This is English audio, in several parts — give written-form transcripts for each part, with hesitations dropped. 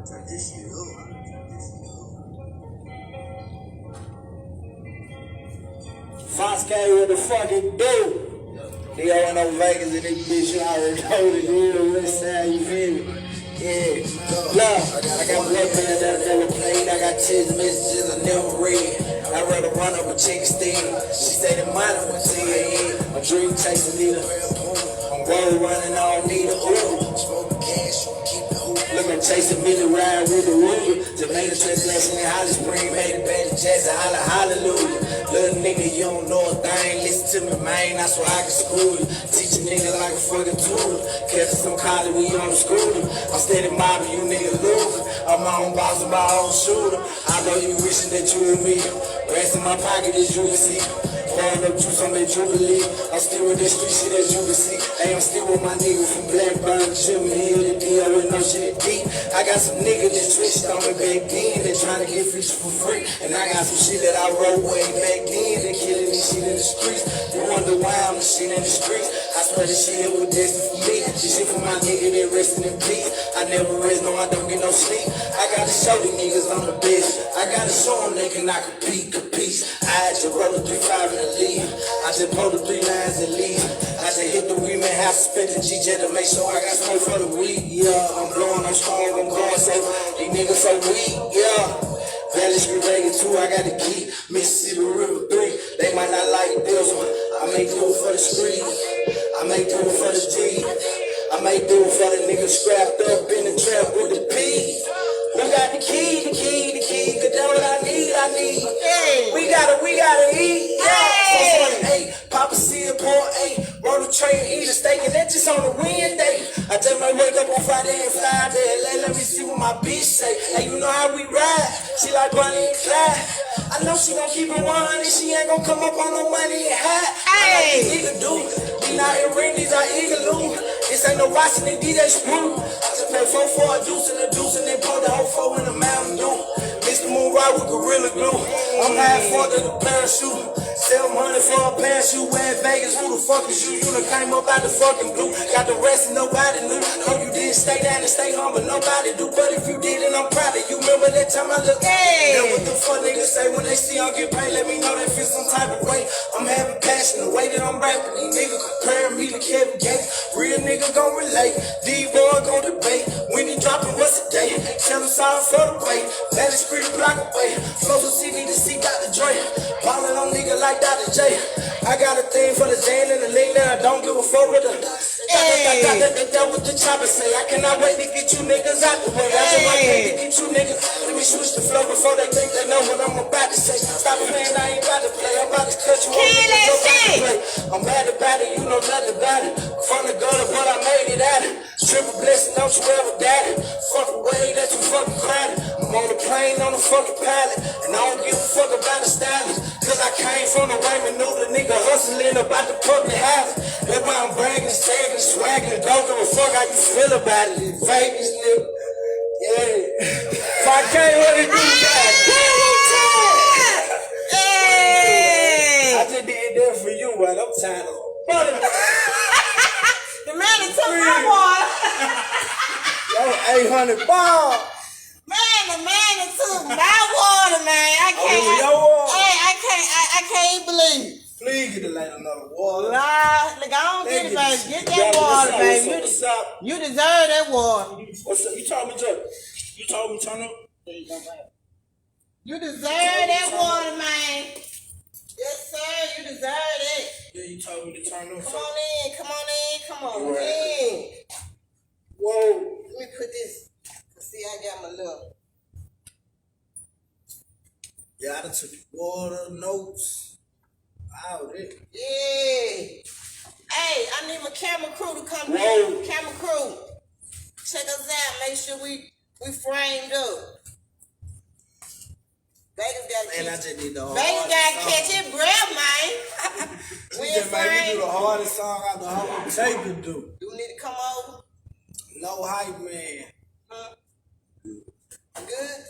Turn this shit up. Fox came with the fucking do. They all know Vegas and this bitch, you already know the deal. West side, you feel me? Yeah. Look, I got blood playing that I never played. I got text messages I never read. I'd rather run up a chick steal. She stayed in mine with TAE. My dream chasing neither. I'm road running all neither. Ooh. Smoking gas, keep the hoop. Looking chasing Billy ride with the Ruger. Jamaica translation in Holly Spring. Made it back to Jackson. Holla, hallelujah. Little nigga, you don't know a thing. Listen to me, man. That's why I can screw you. Teach a nigga like a fucking tutor. Catch some college, we on the scooter. I'm steady mobbing you niggas losing. I'm my own boss and my own shooter. I know you wishing that you were me. Rest in my pocket is you can see. Pouring up juice on that Jubilee. I'm still with that street shit as you can see. Hey, I'm still with my nigga from Blackburn, Jim Hill, the deal with no shit deep. I got some niggas that switched on me back then. They trying to get free for free. And I got some shit that I wrote way back then. They killing this shit in the streets. You wonder why I'm the shit in the streets. I swear this shit was destined for me. This shit for my nigga that resting in peace. I never rest, no, I don't get no sleep. I gotta show these niggas I'm the best. I gotta show them they cannot compete. I just roll the 3-5 in the lead. I just pull the 3 lines and leave. I just hit the remake, have to spend the GJ to make sure I got smoke for the weed. Yeah, I'm blowing, I'm strong, I'm going safe. These niggas so weak, yeah. Valley Street Vegas 2, I got the key. Mississippi River 3, they might not like this one. I make do it for the street. I make do it for the G. I make do it for the niggas scrapped up in the trap with the P. We got the key, cause that's what I need. Hey. We gotta eat. Yeah. Hey. Papa C a pour, hey. Roll the tray and eat a steak, and that's just on a Wednesday. I just might wake up on Friday and fly there. Let me see what my bitch say. Hey, you know how we ride. She like Bonnie and Clyde. I know she gon' keep it 100. She ain't gon' come up on no money and hide. Hey. I know these niggas do. These not in ring, these are Eagaloo. This ain't no Washington DJ Screw. I just pay 4 for a deuce and they pour the whole 4 in the Mountain Dew. Mr. Moon ride with Gorilla Glue. I'm half for the parachute. Sell money for a parachute. We're in Vegas. Who the fuck is you? You done came up out the fucking blue. Got the rest and nobody knew. No, you didn't stay down and stay home, but nobody do. But if you did, then I'm proud of you. Remember that time I looked? Hey. Now what the fuck niggas say when they see I get paid? Let me know they feel some type of way. I'm having passion. The way that I'm rapping, these niggas comparing me to Kevin Gates. Real nigga gon' relate. D-boy gon' debate. When he dropping, what's the day? Tell him sorry for the wait. Valley Street a block away. Flow from CD to see Dr. Dre. Ballin' on nigga like Dr. J. I got a thing for the Jane and the link that I don't give a fuck with her. That what the chopper say. I cannot wait to get you niggas out the way. I just want to get you niggas. Let me switch the flow before they think they know what I'm about to say. Stop playing, I ain't about to play. I'm about to cut you off. I'm mad about it, you know nothing about it. From the gutter, but I made it out it. Triple blessing, don't you ever doubt it. Fuck away that you fucking crowded. I'm on the plane, on the fucking pilot. And I don't give a fuck about the stylist. Cause I came from the Raymond Noodle, nigga hustling about the public house. That's why I'm bragging, saving, swagging. Don't give a fuck how you feel about it. In Vegas, nigga. Yeah. If I can't really do that. I just did that for you, but I'm tired of the man that took my water. Yo, 800 balls. Man, the man that took my water, man. I can't believe it. Please get the light another water. Nah, look, I don't get it, baby. Get that water, baby. You deserve that water. What's up? You told me to. You told me turn up. You deserve that water, man. Yes, sir. You deserve it. Yeah, you told me to turn up. Come on in. Whoa. Let me put this. See, I got my little. Yeah, I done took water, notes, all that. Yeah. Hey, I need my camera crew to come in. Camera crew. Check us out. Make sure we framed up. Vegas gotta catch it breath, man. We just made me do the hardest song out the whole tape to do. You need to come over? No hype, man. Huh? Good?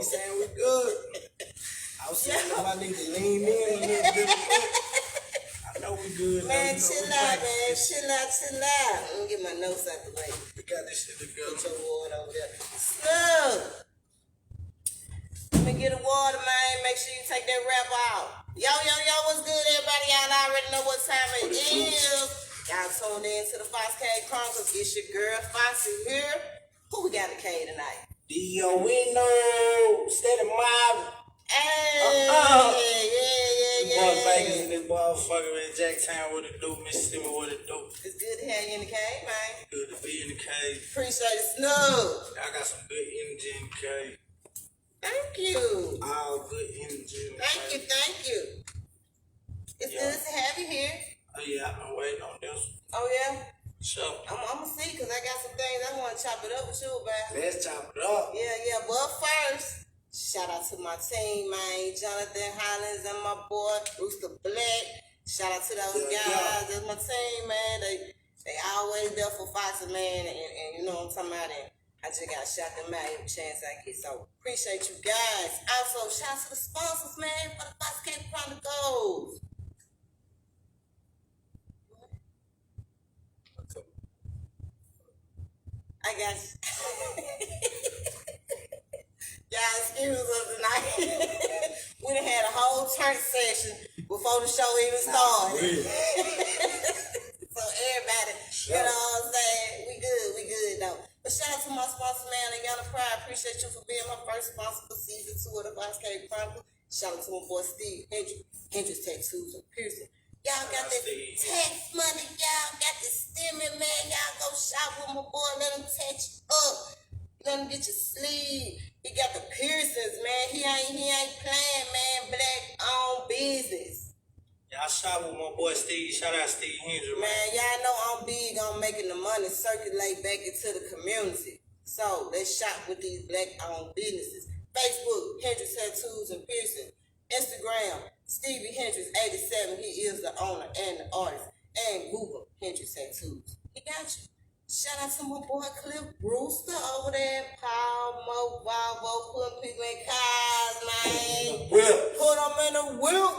You saying we good? I was saying if I need to lean in a little bit. I know we good. Man, chill out, man. Chill out. Let me get my notes out the way. We got this shit together. Put your water over there. Slow. Let me get a water, man. Make sure you take that wrap out. Yo, what's good, everybody? Y'all already know what time it is. Y'all tuned in to the Fox K Chronicles. It's your girl, Foxy here. Who we got in K tonight? Dino, steady mob. Hey, yeah. Boy, Vegas in this motherfucker, man. Jacktown, what it do? Mississippi, what it do? It's good to have you in the cave, man. Good to be in the cave. Appreciate it, Snug. I got some good energy in the cave. Thank you. All good energy in the cave. Thank you. It's good to have you here. Oh, yeah, I've been waiting on this. Oh, yeah? Sure. I'm going to see, because I got some things I want to chop it up with you about. Let's chop it up. Yeah. But first, shout out to my team, man. Jonathan Hollins and my boy, Rooster Black. Shout out to those guys. That's my team, man. They always there for Foxy, man. And you know what I'm talking about. And I just got to shout them out every chance I get. So, appreciate you guys. Also, shout out to the sponsors, man, for the Fox K Chronicles. I got you. Y'all excuse us tonight. We done had a whole church session before the show even started. So everybody, you know what I'm saying? We good though. But shout out to my sponsor, man, Atlanta Pride. Appreciate you for being my first sponsor for season 2 of the Fox K Chronicles. Shout out to my boy Steve Hendrix Tattoos and Piercing. Y'all got that tax money, y'all got the stimmy, man. Y'all go shop with my boy, let him touch you up. Let him get your sleeve. He got the piercings, man. He ain't playing, man. Black-owned business. Y'all shop with my boy Steve. Shout out Steve Hendrix, man. Y'all know I'm big on making the money circulate back into the community. So let's shop with these black-owned businesses. Facebook, Hendrix Tattoos and Piercing. Instagram, Stevie Hendrix 87. He is the owner and the artist. And Google Hendrix Tattoos. He got you. Shout out to my boy Cliff Brewster over there. Paul Mo Volvo, putting people in cars, man. Put them in the wheel.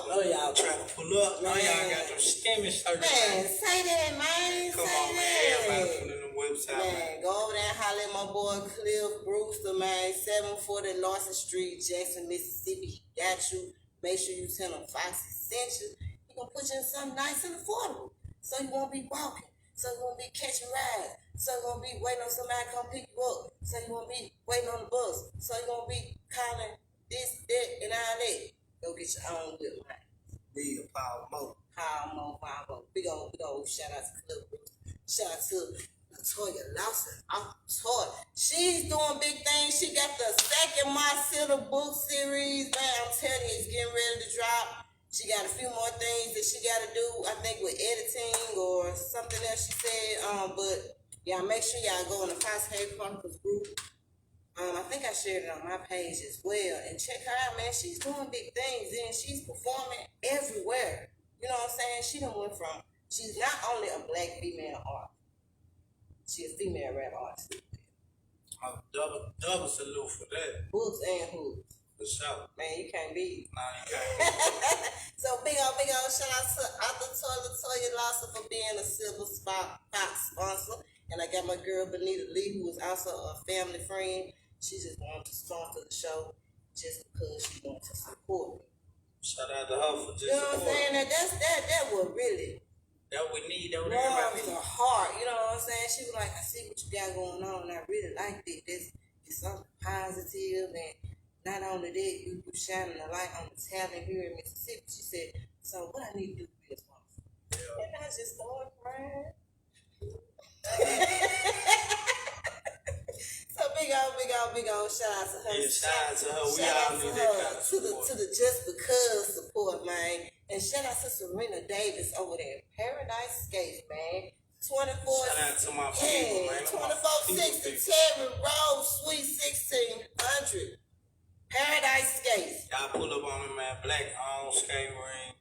No, y'all trying to pull up. No, y'all got them stimmy shirts. Man, say that, man. Come on, man. Everybody put in the website, man. Go over there and holler at my boy Cliff Brewster, man. 740 Larson Street, Jackson, Mississippi. He got you. Make sure you tell him Foxy sent you. He gonna put you in something nice and affordable. So you won't be walking. So you won't be catching rides. So you won't be waiting on somebody to come pick you up. So you won't be waiting on the bus. So you won't be calling this, that, and all that. Go get your own whip, man. Real Paul Mo. We go shout out to Cliff Brooks. Shout out to Latoya Lawson. She's doing big things. She got the second My Silver book series, man. I'm telling you, it's getting ready to drop. She got a few more things that she got to do, I think, with editing or something else she said. But, y'all make sure y'all go in the Fox K Chronicles group. I think I shared it on my page as well. And check her out, man. She's doing big things, and she's performing everywhere. You know what I'm saying? She's not only a black female artist. She's a female rap artist. Double salute for that. Books and hoops. For sure. Man, you can't beat it. Nah, you can't. So big old shout out to Latoya Lawson for being a Silver Fox sponsor. And I got my girl Benita Lee, who is also a family friend. She just wanted to sponsor the show just because she wants to support me. Shout out to her for just you know what I'm saying? That was really that we need. That warms the heart. You know what I'm saying? She was like, I see what you got going on, and I really like it. It's something positive, and not only that, you shining a light on the talent here in Mississippi. She said, so what I need to do to be a sponsor? Yeah. And I just started crying. So big old shout out to her. Yeah, shout out to her. We shout all out need to that her, kind of support. to the Just Because support, man. And shout out to Serena Davis over there at Paradise Skates, man. 24. Shout out to my people, man. 2460 Terry Road, Sweet 1600. Paradise Skates. Y'all pull up on them, man. Black on skate ring.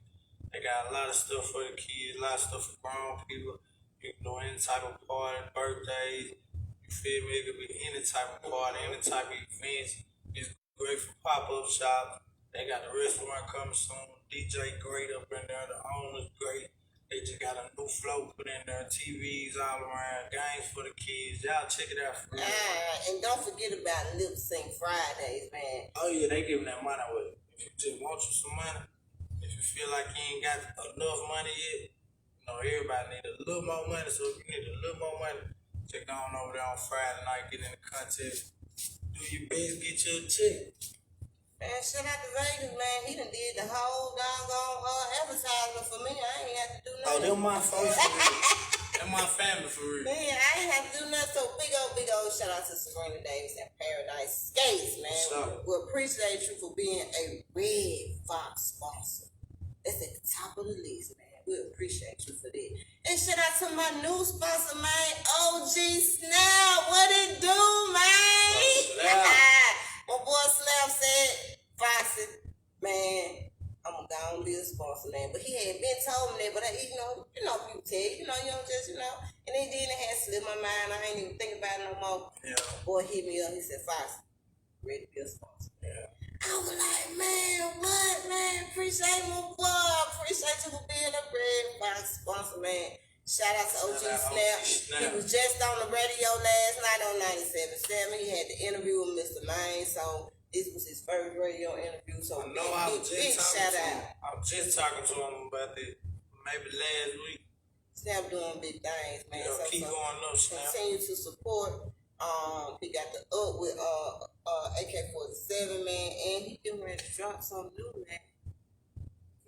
They got a lot of stuff for the kids, a lot of stuff for grown people. You can do any type of party, birthdays. You feel me? It could be any type of party, any type of events. great for pop-up shops. They got the restaurant coming soon. DJ great up in there. The owner's great. They just got a new float put in there. TVs all around. Games for the kids. Y'all check it out for real. And don't forget about Lip Sync Fridays, man. Oh yeah, they giving that money away. If you just want you some money, if you feel like you ain't got enough money yet, you know, everybody need a little more money. So if you need a little more money, check on over there on Friday night, get in the contest. Do your best, get you a check. Man, shout out to Vegas, man. He done did the whole doggone advertisement for me. I ain't have to do nothing. Oh, them my folks for real. Them my family for real. Man, I ain't have to do nothing. So big old shout out to Serena Davis and Paradise Skates, man. We appreciate you for being a Red Fox sponsor. That's at the top of the list, man. We appreciate you for that. And shout out to my new sponsor, man, OG Snap. What it do, man? My boy Slam said, Foxy, man, I'm gonna be a sponsor, man. But he had been told me that, but you know, people tell you, you don't just, and then it had slipped my mind. I ain't even think about it no more. Yeah. Boy hit me up, he said, Foxy, ready to be a sponsor. Yeah. I was like, man, what, man? Appreciate my boy. Appreciate you for being a Red Fox sponsor, man. Shout out to OG Snap. He was just on the radio last night on 97.7. He had the interview with Mr. Maine, so this was his first radio interview. So I was just talking to him about it maybe last week. Snap doing big things, man. So keep going up, Snap. Continue to support. He got the up with AK-47, man, and he getting ready to drop something new, man.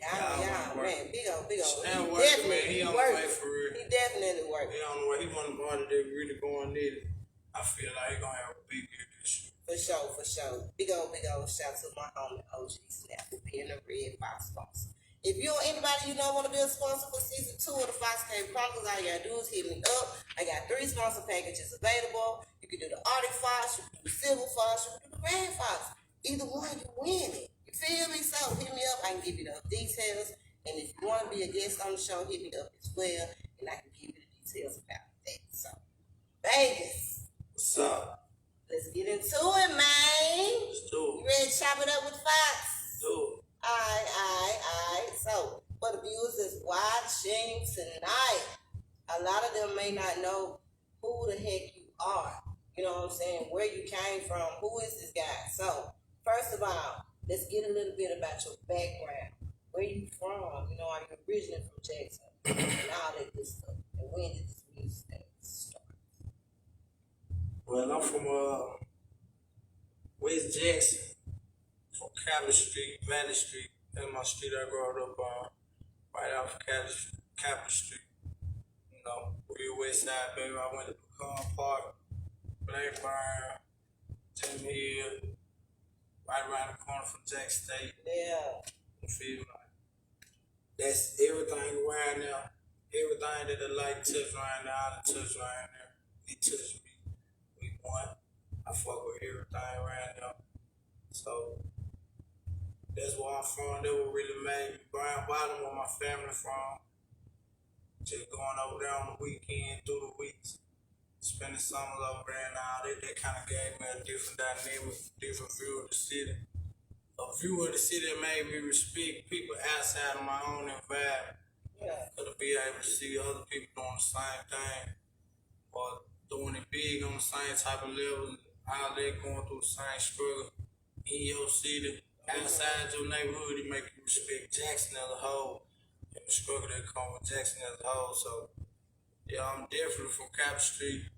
Yeah, man, big old. Snap working, man. He on the way for real. He definitely working. He on the way. He one of the artists that really going in. I feel like he gonna have a big year this year. For sure. Big old shout to my homie OG Snap for being a Red Fox sponsor. If you or anybody you know want to be a sponsor for season 2 of the Fox Cave Chronicles, all you gotta do is hit me up. I got 3 sponsor packages available. You can do the Arctic Fox, you can do the Silver Fox, you can do the Red Fox. Either one, you win it. You feel me? So hit me up. I can give you the details. And if you want to be a guest on the show, hit me up as well. And I can give you the details about that. So, Vegas. What's up? Let's get into it, man. Let's do it. You ready to chop it up with Fox? Do it. Alright. So, for the viewers that's watching tonight, a lot of them may not know who the heck you are. You know what I'm saying? Where you came from. Who is this guy? So, first of all, let's get a little bit about your background. Where you from? Are you originally from Jackson? And all that good stuff. And when did this music start? Well, I'm from West Jackson, from Capitol Street, Valley Street. That's my street I grew up on, right off Capitol Street. Real West Side, baby. I went to Pecan Park, Blackburn, Tim Hill, right around the corner from Jack State. Yeah. You feel me? That's everything around there. Everything that the light touch right now, I touch right there. He touched me. We won. I fuck with everything around there. So that's where I'm from. That what really made me. Brown Bottom, where my family from. Just going over there on the weekend, through the weeks, spending summers over there and all that. That kind of gave me a different dynamic, different view of the city. A view of the city that made me respect people outside of my own environment. Yeah. To be able to see other people doing the same thing or doing it big on the same type of level, all they going through the same struggle in your city, outside your neighborhood, it make you respect Jackson as a whole and the struggle that come with Jackson as a whole. So, yeah, I'm definitely from Capitol Street,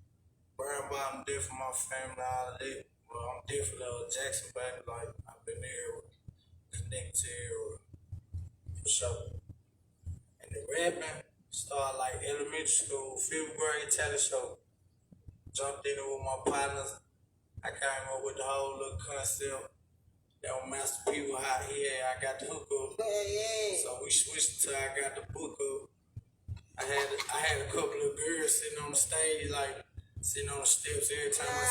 Brown Bottom, different from my family, all of that. Well, I'm definitely a Jackson baby, like I've been there or connected here or for sure. And the rapping started like elementary school, 5th grade talent show. Jumped in it with my partners. I came up with the whole little concept. That when Master P was hot here, I got the hook up. Yeah. So we switched to I got the book up. I had a couple of girls sitting on the stage, like sitting on the steps every time I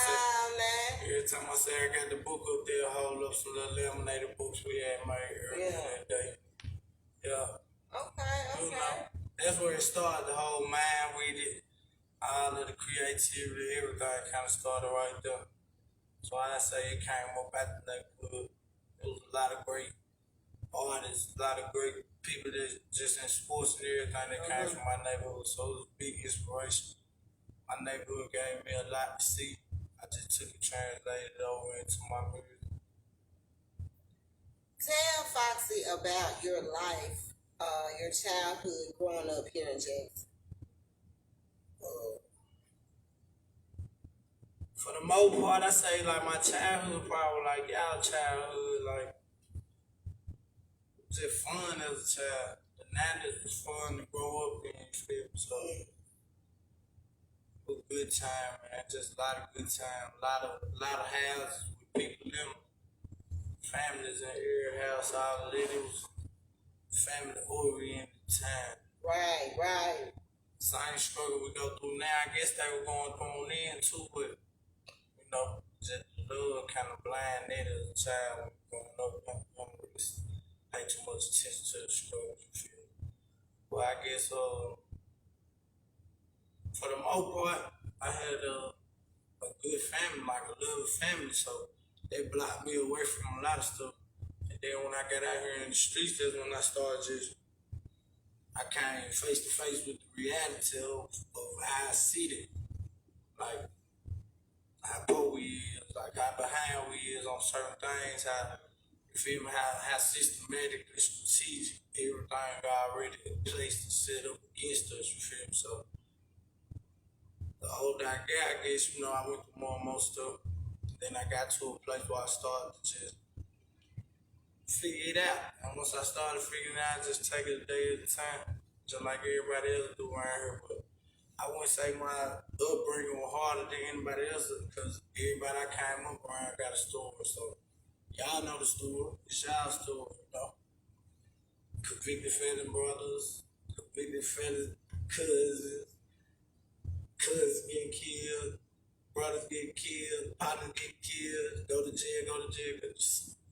say I got the book up there, hold up some little laminated books we had made earlier that day. Yeah. Okay. That's where it started, the whole mind with it, all of the creativity, everything kind of started right there. So I say it came up at the neighborhood. It was a lot of great artists, a lot of great people that just in sports and everything that came from my neighborhood. So it was a big inspiration. My neighborhood gave me a lot to see. I just took it, translated it over into my music. Tell Foxy about your life, your childhood growing up here in Jackson. For the most part, I say like my childhood probably like y'all childhood, like just fun as a child. The 90s was fun to grow up in, you feel me? So it was a good time, man. Just a lot of good time. A lot of houses with people in them. Families in every house, all of it. It was family oriented time. Right. Same struggle we go through now. I guess they were going through then too, but you know, just love kind of blinded as a child when growing up. Don't really pay too much attention to the struggle, you feel me? Well, I guess for the most part, I had a good family, like a loving family, so they blocked me away from a lot of stuff. And then when I got out here in the streets, that's when I started I came face to face with the reality of how I see it. Like, how poor we is, like how behind we is on certain things, how, you feel me, how systematic and strategic everything already placed and set up against us, you feel me? So, the older I got, I guess, you know, I went through more and more stuff. Then I got to a place where I started to just figure it out. And once I started figuring it out, I just take it a day at a time, just like everybody else do around here. But I wouldn't say my upbringing was harder than anybody else's because everybody I came up around got a story. So y'all know the story. It's y'all story, you know. Convicted felon brothers, convicted felon cousins, cousins getting killed, brothers get killed, partners get killed, go to jail.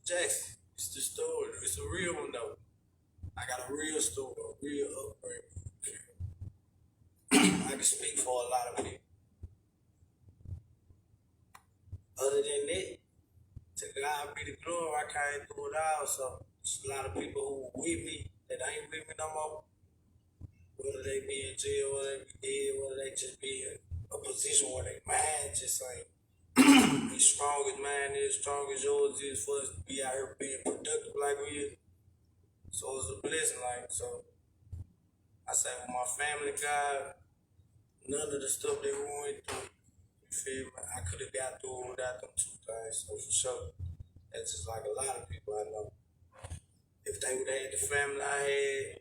Jackson, it's the story. It's a real one though. I got a real story, a real upbringing. I can speak for a lot of people. Other than that, to God be the glory, I came through it all. So there's a lot of people who were with me that ain't with me no more. Whether they be in jail, whether they be dead, whether they just be in a position where their mind just ain't as strong as mine is, strong as yours is for us to be out here being productive like we is. So it's a blessing, like, so I say with my family, God, none of the stuff they went through, you feel me, I could have got through it without them two things, so for sure. That's just like a lot of people I know. If they would have had the family I had,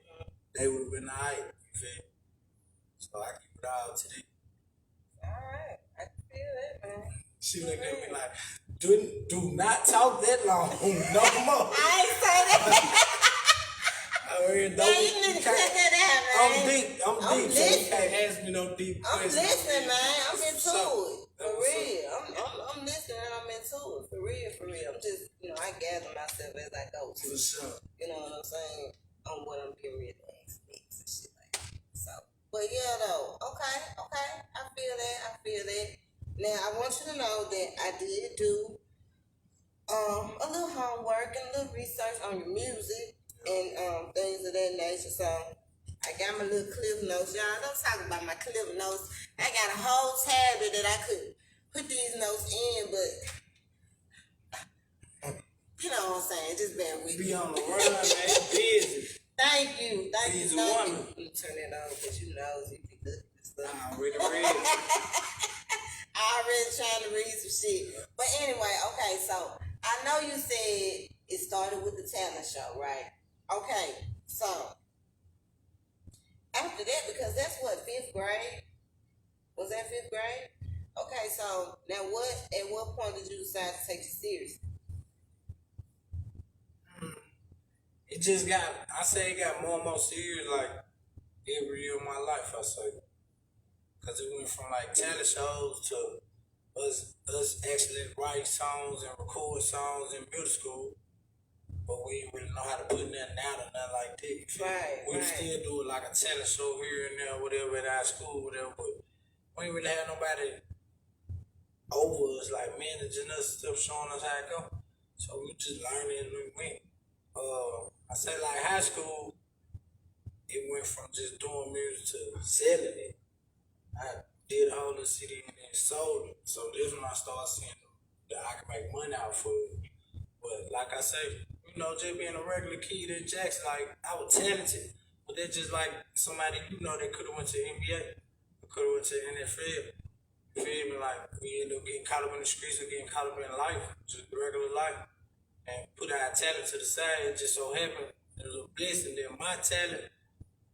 they would have been alright, you feel me? So I keep it all to them. Alright, I can feel that, man. She looked at me like, do not talk that long, no more. I ain't say that. You need to cut that out, man. I'm deep, so you listening. can't ask me no deep I'm questions. listening, man. I'm into So, it. For real. I'm listening and I'm into it. For real. I'm just, I gather myself as I go. For sure. You know what I'm saying? On what I'm getting ready to ask next and shit like that. So, but yeah, though. Okay. I feel that. Now, I want you to know that I did do a little homework and a little research on your music and things of that nature. So I got my little clip notes. Y'all don't talk about my clip notes. I got a whole tablet that I could put these notes in, but you know what I'm saying? Just bear with me. Be on the run, man. Busy. Thank you. Busy woman. Let me turn it on because you know you be looking at stuff. I already read. I already trying to read some shit. But anyway, okay, so I know you said it started with the talent show, right? Okay, so after that, because that's what, 5th grade? Was that 5th grade? Okay, so now at what point did you decide to take it serious? It got more and more serious like every year of my life, I say. Because it went from like talent shows to us actually write songs and record songs in middle school. But we didn't really know how to put nothing out or nothing like that. Right. We still do it like a talent show here and there, whatever, at our school, whatever. But we didn't really have nobody over us, like managing us, stuff, showing us how it go. So we just learning and we went. I say like high school, it went from just doing music to selling it. I did all the city and then sold it. So this when I started seeing that I can make money out for it. But like I say, you know, just being a regular kid at Jackson, like I was talented. But that's just like somebody, you know, that could have went to NBA, could have went to NFL. You feel me? Like we end up getting caught up in the streets or getting caught up in life, just regular life. And put our talent to the side. It just so happened it was a blessing that my talent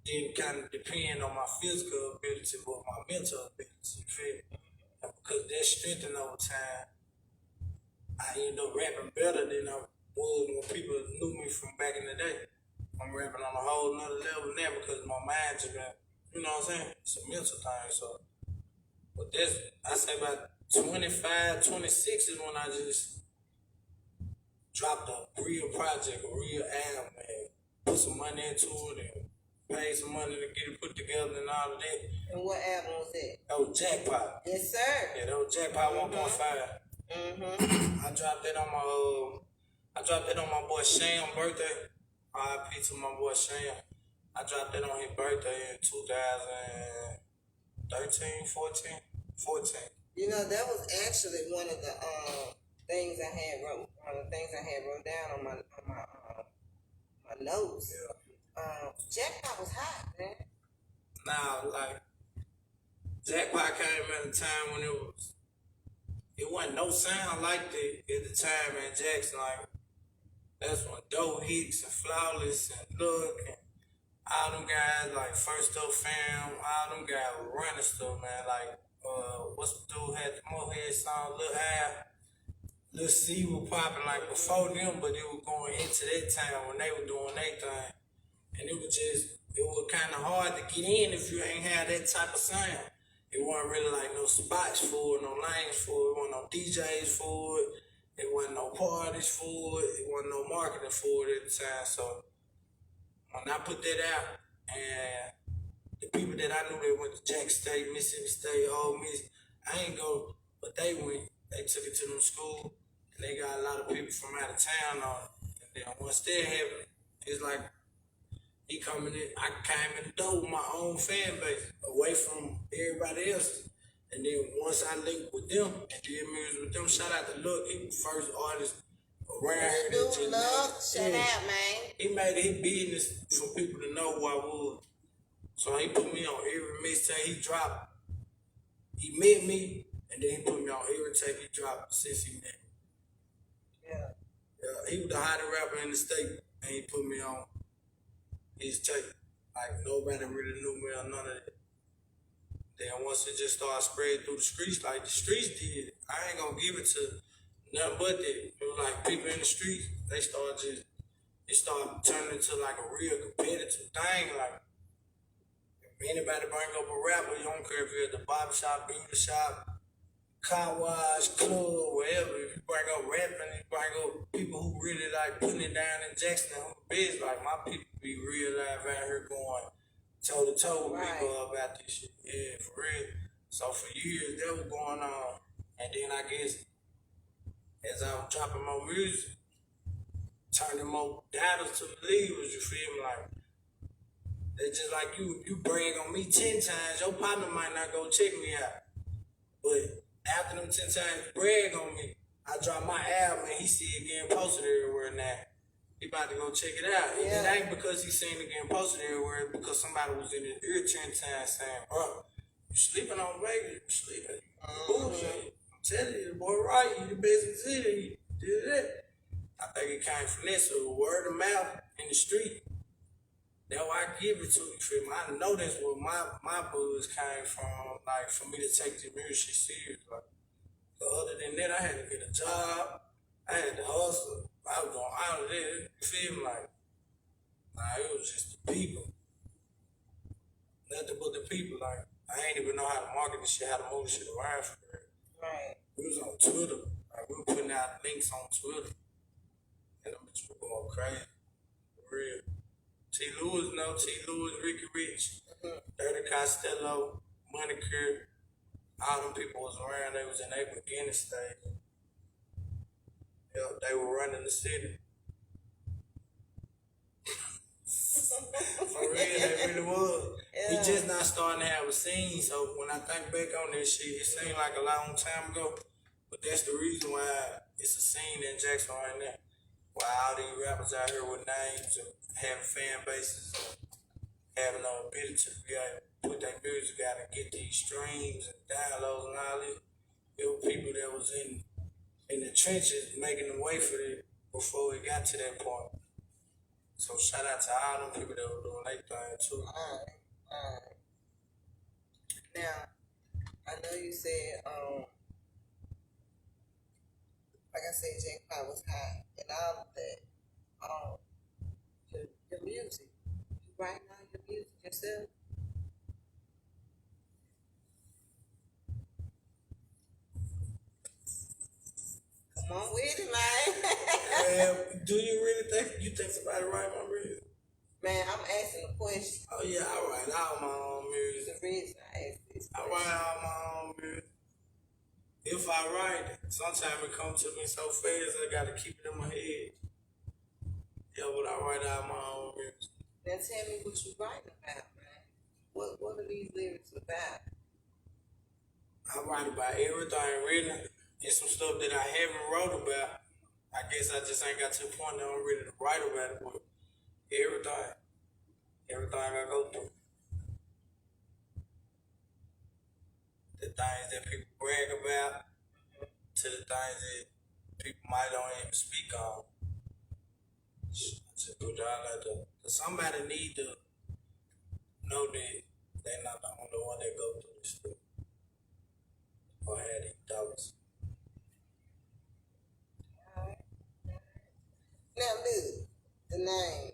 didn't kind of depend on my physical ability, but my mental ability. You feel me? And because that strengthened over time, I ended up rapping better than I was when people knew me from back in the day. I'm rapping on a whole nother level now because my mind just been, you know what I'm saying? It's a mental thing. So, but that's, I say about 25, 26 is when I just dropped a real project, a real album, and put some money into it and paid some money to get it put together and all of that. And what album was that? That was Jackpot. Yes, sir. Yeah, that was Jackpot 1.5. I dropped that on my boy Sham's birthday. R.I.P. to my boy Sham. I dropped that on his birthday in 2013, 14. You know, that was actually one of the things I had wrote down on my notes. Yeah. Jackpot was hot, man. Now, like Jackpot came at a time when it wasn't no sound like that at the time in Jackson. Like that's when Doe Hicks and Flawless and Look and all them guys, like First Up Fam, all them guys were running stuff, man. Like what's the dude had the Mohead song, Lil C was popping like before them, but it was going into that time when they were doing their thing. And it was kind of hard to get in if you ain't had that type of sound. It wasn't really like no spots for it, no lanes for it, it wasn't no DJs for it, it wasn't no parties for it, it wasn't no marketing for it at the time. So when I put that out, and the people that I knew that went to Jackson State, Mississippi State, Ole Miss, I ain't go, but they went, they took it to them school, and they got a lot of people from out of town on it. And then once that happened, it's like, he coming in, I came in the door with my own fan base, away from everybody else. And then once I linked with them and did music with them, shout out to Look, he was the first artist around here. Dude, Look, shout out, man. He made it his business for people to know who I was. So he put me on every mixtape he dropped. He met me, and then he put me on every tape he dropped since he met me. Yeah. He was the hottest rapper in the state, and he put me on his tape. Like nobody really knew me or none of that. Then once it just started spreading through the streets, like the streets did, I ain't gonna give it to nothing but that. It was like people in the streets, it started turning into like a real competitive thing. Like if anybody bring up a rapper, you don't care if you're at the barber shop, beauty shop, car wash, club, wherever. If you bring up rapping, you bring up people who really like putting it down in Jackson, who biz, like my people be real live out here going toe to toe with people about this shit. Yeah, for real. So for years that was going on. And then I guess as I was dropping more music, turning more dollars to believers, you feel me? Like they just like you brag on me 10 times, your partner might not go check me out. But after them 10 times you brag on me, I drop my album and he see it getting posted everywhere now. He about to go check it out. Yeah. It ain't because he seen it getting posted everywhere, it's because somebody was in his ear 10 times saying, bro, you sleeping on Vegas, you sleeping. Bullshit. I'm telling you, the boy right, you the best in the city, you did that. I think it came from that, so word of mouth in the street. That's why I give it to you, feel me? I know that's where my buzz came from, like for me to take the music serious. Like, but other than that, I had to get a job, I had to hustle. I was going out of there, you feel me? Like, nah, it was just the people. Nothing but the people. Like, I ain't even know how to market this shit, how to move this shit around for real. Right. We was on Twitter. Like, we were putting out links on Twitter. And them bitches were going crazy. For real. T. Lewis, Ricky Rich, Dirty Costello, Money Cure, all them people was around, they was in their beginning stage. Yeah, they were running the city. For real, they really was. Yeah. We just not starting to have a scene, so when I think back on this shit, it seemed like a long time ago. But that's the reason why it's a scene in Jackson right now. Why all these rappers out here with names and having fan bases, having the ability to be able to put their music out and get these streams and downloads and all this. There were people that was in the trenches making the way for it before it got to that point. So shout out to all them people that were doing their thing too. Now, I know you said, like I said, Jackpot was hot and all of that. Your music, you write now your music yourself? Come on with it, man. Do you really think somebody write my music? Man, I'm asking a question. Oh yeah, I write all my own music. The reason I asked this I question. write all my own music. If I write it, sometimes it comes to me so fast I gotta keep it in my head. Yeah, but I write all my own music. Now tell me what you writing about, man. What are these lyrics about? I write about everything written. It's some stuff that I haven't wrote about. I guess I just ain't got to the point that I'm ready to write about it, but everything I go through. The things that people brag about to the things that people might don't even speak on. Just put it out like that. Somebody need to know that they're not the only one that go through this stuff or had these thoughts. Alright. Now look, the name.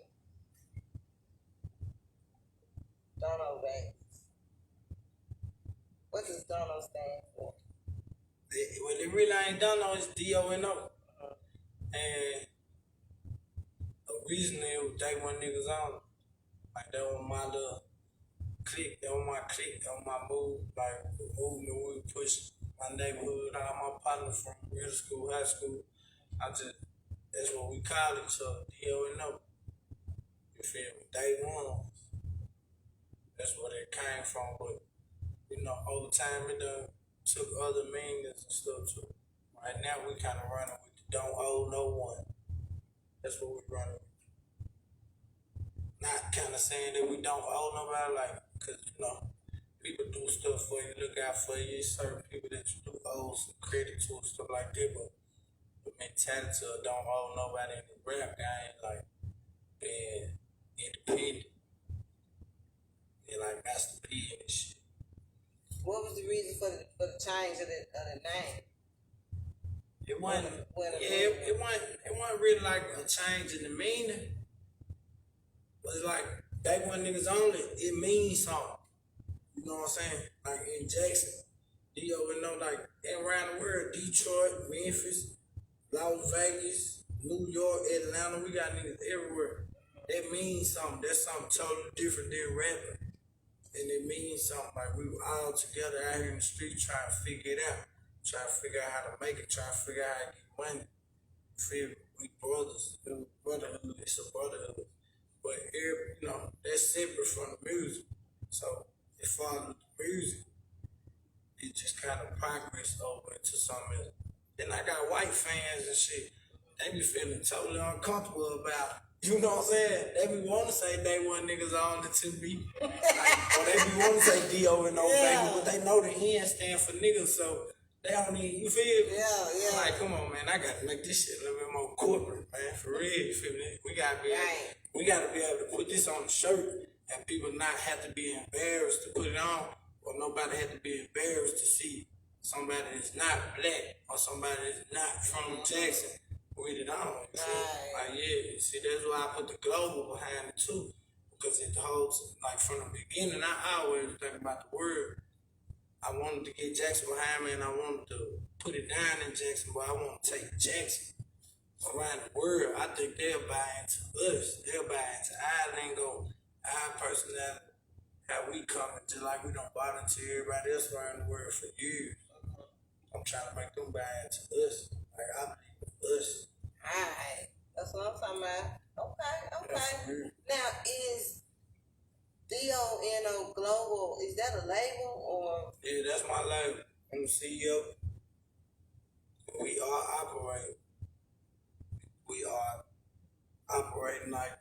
Dono Banks. What does Dono stand for? What it really ain't done though is Dono. And originally it was day one niggas on. Like that was my little clique, that was my move, like the movement we push my neighborhood, all my partners from middle school, high school. That's what we call each other, Dono. You feel me? Day one. That's where it came from, but over time it done took other meanings and stuff too. Right now we kind of running with the don't owe no one. That's what we're running with. Not kind of saying that we don't owe nobody, like, because, people do stuff for you, look out for you. Certain people that you do owe some credit to and stuff like that, but the mentality of don't owe nobody in the rap game, like, being independent. And like Master P and shit. What was the reason for the change of the name? It wasn't really like a change in the meaning. But it's like they one niggas only, it means something. You know what I'm saying? Like in Jackson, Dono, like around the world, Detroit, Memphis, Las Vegas, New York, Atlanta, we got niggas everywhere. That means something. That's something totally different than rapping. And it means something, like we were all together out here in the street trying to figure it out. Trying to figure out how to make it, trying to figure out how to get money. Feel me? We brothers. Brotherhood, it's a brotherhood. But here, that's separate from the music. So as far as the music, it just kind of progressed over into something else. Then I got white fans and shit. They be feeling totally uncomfortable about it. You know what I'm saying? They be want to say they want niggas on the 2B. Or they be want to say Dono, baby, but they know the N stand for niggas, so they don't need, you feel me? Yeah. Like, come on, man, I got to make this shit a little bit more corporate, man, for real, you feel me? We got to be able to put this on the shirt and people not have to be embarrassed to put it on, or nobody have to be embarrassed to see somebody that's not black or somebody that's not from Jackson with it on. Like, yeah, see, that's why I put the global behind it too, because it holds, like, from the beginning, I always think about the word. I wanted to get Jackson behind me, and I wanted to put it down in Jackson, but I want to take Jackson around the world. I think they'll buy into us. They'll buy into our lingo, our personality, how we coming, just like we don't volunteer everybody else around the world for years. I'm trying to make them buy into us. Like I believe in us. Alright. That's what I'm talking about. Okay. Now is Dono Global, is that a label or? Yeah, that's my label. I'm the CEO. We are operating like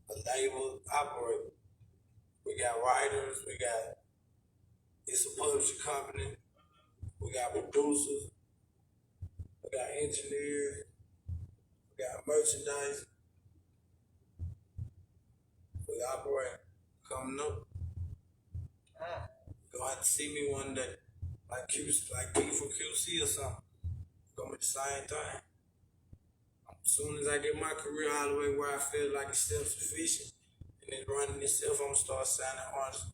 a label operator. We got writers, it's a publishing company, we got producers, we got engineers, we got merchandise, we operate coming up. You're gonna have to see me one day. Like P from QC or something. Gonna be the same thing. As soon as I get my career all the way where I feel like it's self-sufficient and it's running itself, I'm gonna start signing artists.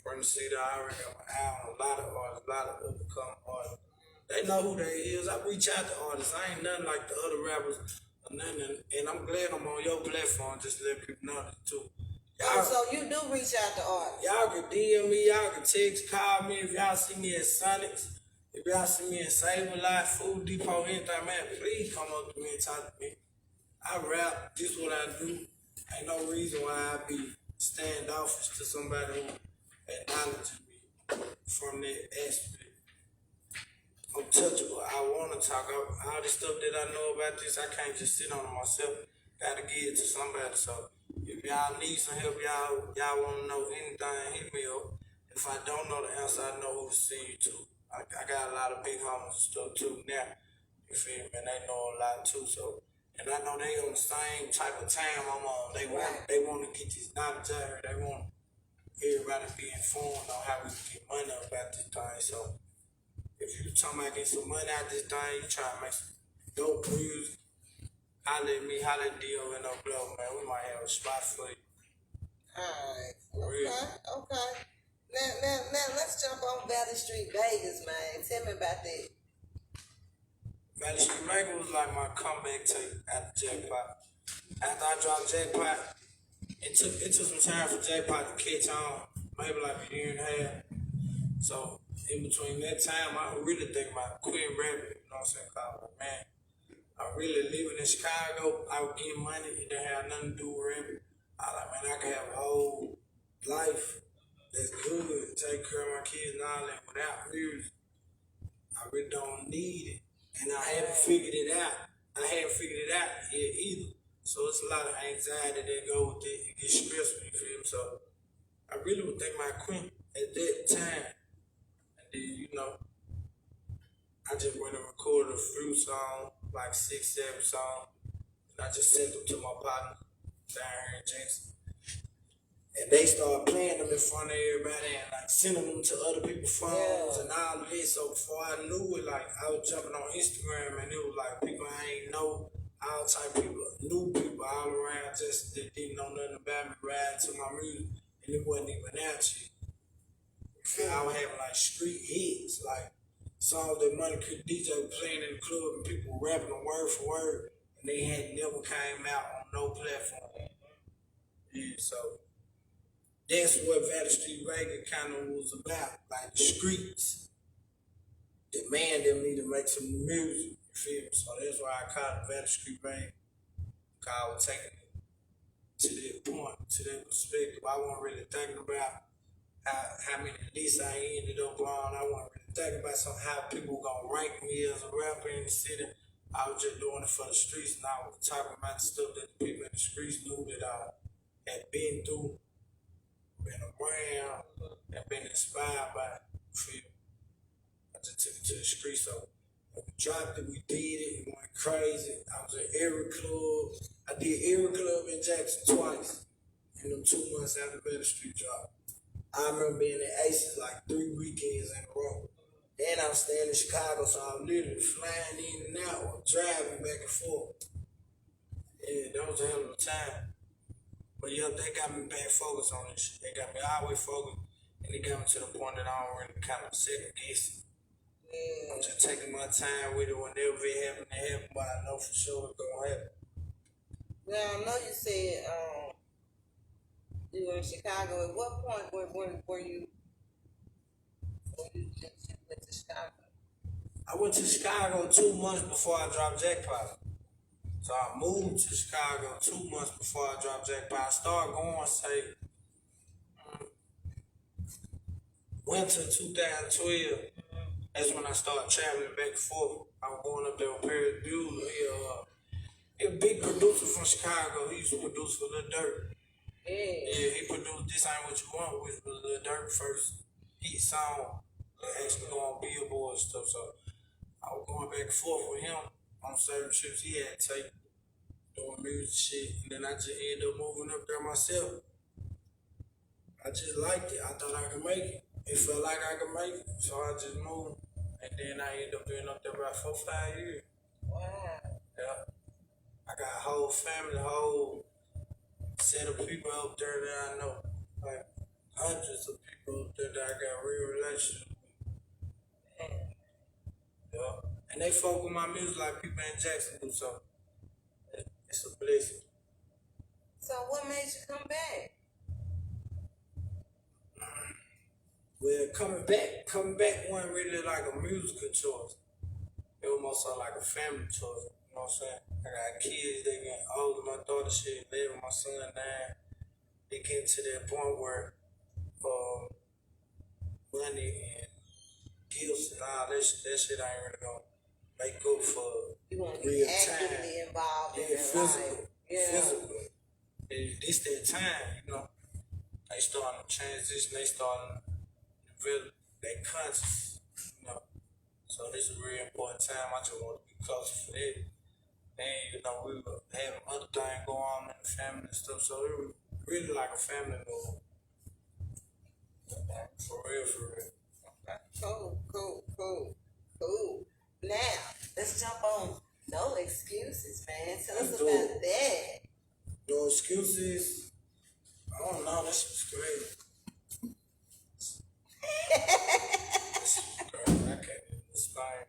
From the city, I already got my eye on a lot of artists, a lot of up-and-coming artists. They know who they is. I reach out to artists. I ain't nothing like the other rappers or nothing. And I'm glad I'm on your platform just to let people know that too. So you do reach out to artists? Y'all can DM me, y'all can text, call me if y'all see me at Sonic's. If y'all see me at Save-A-Lot, Food Depot, anything, man, please come up to me and talk to me. I rap, this what I do. Ain't no reason why I be standoffish to somebody who acknowledges me from that aspect. I'm touchable. I want to talk. All the stuff that I know about this, I can't just sit on it myself. Gotta give it to somebody. So if y'all need some help, y'all want to know anything, hit me up. If I don't know the answer, I know who to send you to. I got a lot of big homies and stuff too now. You feel me? And they know a lot too. So, and I know they on the same type of time I'm on. They want to get this knowledge out here. They want everybody to be informed on how we can get money about this thing. So if you talking about getting some money out this thing, you trying to make some dope music, holla at me, holla at Dio and Global, man. We might have a spot for you. Alright. Okay. Now let's jump on Valley Street Vegas, man. Tell me about that. Valley Street Vegas was like my comeback tape after Jackpot. After I dropped Jackpot, it took some time for Jackpot to catch on, maybe like a year and a half. So in between that time, I really think about quitting rapping. You know what I'm saying? Cause man, I'm really living in Chicago. I was getting money. It didn't have nothing to do with rapping. I was like, man, I can have a whole life that's good, take care of my kids and all that without music. I really don't need it. And I haven't figured it out. Yet either. So it's a lot of anxiety that go with it. It gets stressful, you feel me? So I really would think my queen at that time. And then, I just went and recorded a few songs, like 6, 7 songs. And I just sent them to my partner down here in Jackson. And they started playing them in front of everybody and like sending them to other people's phones and all of this. So before I knew it, like I was jumping on Instagram and it was like people I ain't know, all type of people, new people all around just that didn't know nothing about me, riding to my music, and it wasn't even out yet. I was having like street hits, like songs that Money Could DJ playing in the club and people rapping them word for word, and they had never came out on no platform. Yeah, so that's what Valley Street Vegas kind of was about, like the streets demanding me to make some music, you feel me? So that's why I call it Valley Street Vegas, because I was taking it to that point, to that perspective. I wasn't really thinking about how many lists I ended up on. I wasn't really thinking about how people were going to rank me as a rapper in the city. I was just doing it for the streets, and I was talking about the stuff that the people in the streets knew that I had been through, been around, and been inspired by. I just took it to the streets. So when we dropped it, we did it, it went crazy. I was at every club. I did every club in Jackson twice in them 2 months after Valley Street dropped. I remember being at Aces like 3 weekends in a row. Then I was staying in Chicago, so I was literally flying in and out or driving back and forth. Yeah, that was a hell of a time. But yeah, they got me back focused on this shit. They got me always focused, and they got me to the point that I don't really kind of second guess it. I'm just taking my time with it. Whenever it happen, but I know for sure it's gonna happen. Now I know you said You were in Chicago. At what point were you went to Chicago? I went to Chicago 2 months before I dropped Jackpot. So I moved to Chicago 2 months before I dropped Jackpot. I started going, say, winter 2012. That's when I started traveling back and forth. I was going up there with Perry Bueller. He a big producer from Chicago. He used to produce for Lil Durk. Yeah, he produced This Ain't What You Want, which was Lil Durk's first hit song. That actually go on Billboard and stuff. So I was going back and forth with him on certain trips he had to take, doing music shit. And then I just ended up moving up there myself. I just liked it. I thought I could make it. It felt like I could make it. So I just moved. And then I ended up being up there about 4 or 5 years. Wow. Yeah. I got a whole family, a whole set of people up there that I know. Like hundreds of people up there that I got real relationships with. Yeah. And they fuck with my music like people in Jacksonville, so it's a blessing. So what made you come back? Well, coming back wasn't really like a musical choice. It was more so like a family choice. You know what I'm saying? I got kids, they getting older. My daughter shit, 11, my son 9. They getting to that point where money and gifts and all that shit ain't really gonna make up for You want to real be actively time. involved in Yeah, your physical. life. Yeah. Physical. This that time, you know. They starting to transition, they starting to develop their conscious, you know. So this is a really important time. I just want to be closer for that. And, you know, we were having other things going on in the family and stuff. So it was really like a family move. For real, for real. Cool. Now, let's jump on No Excuses, man. Tell us Do about that. No excuses. I don't know, that shit's great. This is great. I can't even explain.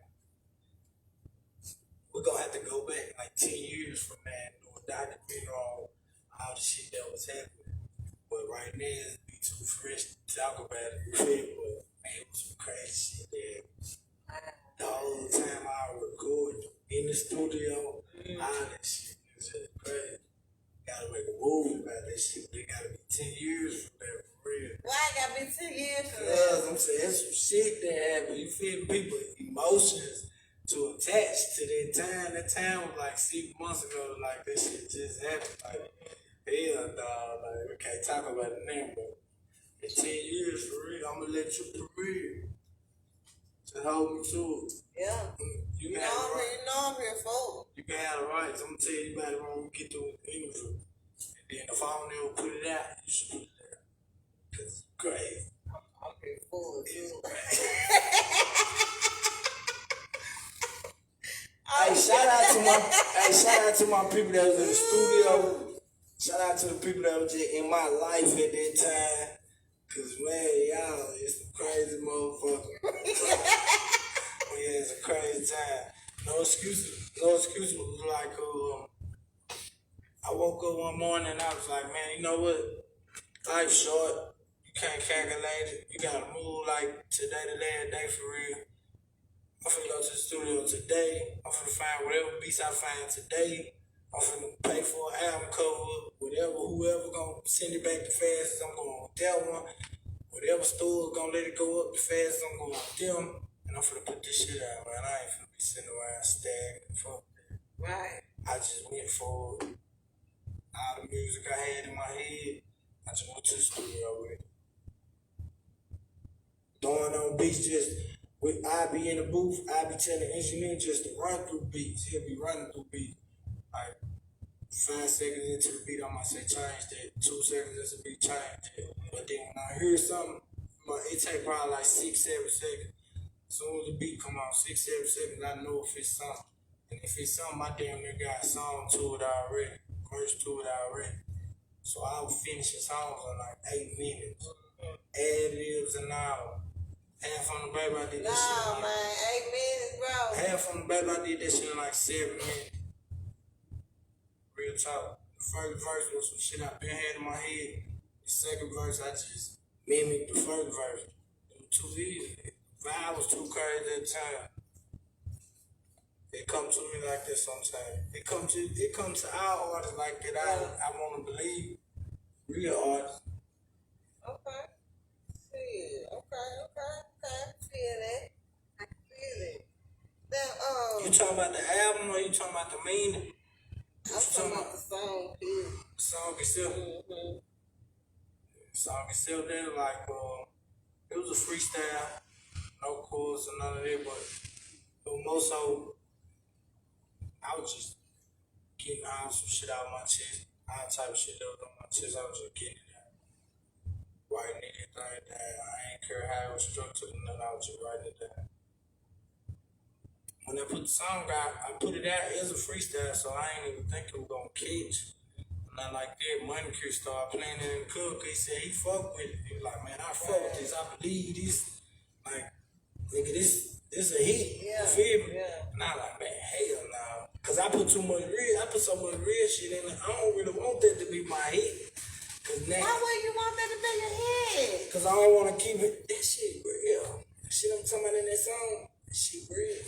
We're gonna have to go back like 10 years from now and do a documentary on all the shit that was happening. But right now, it'd be too fresh to talk about it. But man, it was some crazy shit there. The whole time I recorded in the studio, all that shit is just crazy. Gotta make a movie about that shit, but it gotta be 10 years from there, for real. Why it gotta be 2 years from now? Cause I'm saying, there's some shit that happened. You feel me? People, emotions to attach to that time. That time was like 6 months ago, like that shit just happened. Like, hell, dog, like, we can't talk about it now, but in 10 years, for real, I'm gonna let you premiere. Just hold me to it. Yeah. You You got know it right. I'm here for. You can have the rights. I'm gonna tell you about it when we get to the interview. And then if I don't ever put it out, you should put it out. Cause it's great. I'm here for it, It's too. great. Oh, shout out to my people that was in the studio. Shout out to the people that was just in my life at that time. Cause man, y'all, it's a crazy motherfucker. Yeah, it's a crazy time. No excuses. No excuses was like, I woke up one morning and I was like, man, you know what? Life's short. You can't calculate it. You gotta move like today the last day for real. I'm finna go to the studio today. I'm finna find whatever beats I find today. I'm finna pay for an album cover, whoever gonna send it back the fastest, I'm going with that one. Whatever store gonna let it go up the fastest, I'm going with them. And I'm finna put this shit out, man. I ain't finna be sitting around stagnant. Fuck that. right. I just went for all the music I had in my head. I just went to the studio with it. Dono beats I be in the booth, I be telling the engineer just to run through beats. He'll be running through beats. Like 5 seconds into the beat, I might say change that. 2 seconds into the beat, change that. But then when I hear something, it take probably like 6, 7 seconds. As soon as the beat come out, 6, 7 seconds, I know if it's something. And if it's something, I damn near got a song to it already, verse to it already. So I was finishing songs in like 8 minutes. Ad-libs and all. Half on the baby, I did that shit. No, man, 8 minutes, bro. Half on the baby, I did that shit in like 7 minutes. Real talk. The first verse was some shit I been had in my head. The second verse, I just mimicked the first verse. It was too easy. The vibe was too crazy at the time. It comes to me like this sometimes. It comes to our artists like that. I want to believe real artists. Okay. See, okay. I feel that. I feel it. Now, You talking about the album or you talking about the meaning? I'm talking about the song, too. The song itself. Mm-hmm. The song itself, there like it was a freestyle, no chords or none of that, but it was more so I was just getting all some shit out of my chest, all type of shit that was on my chest. I was just getting it out, writing anything down. I ain't care how it was structured or nothing. I was just writing it down. When I put the song out, I put it out as a freestyle, so I ain't even think it was gonna catch. Not like that. Money Chris started playing it in the club. He said he fuck with it. He was like, man, I fuck with this. I believe this. Like, nigga, this a hit. Yeah. You feel me? Yeah. And I'm like, man, hell no. Cause I put so much real shit in it. I don't really want that to be my hit. Cause now, Why would you want that to be your head? cause I don't want to keep it. That shit real. That shit I'm talking about in that song. That shit real.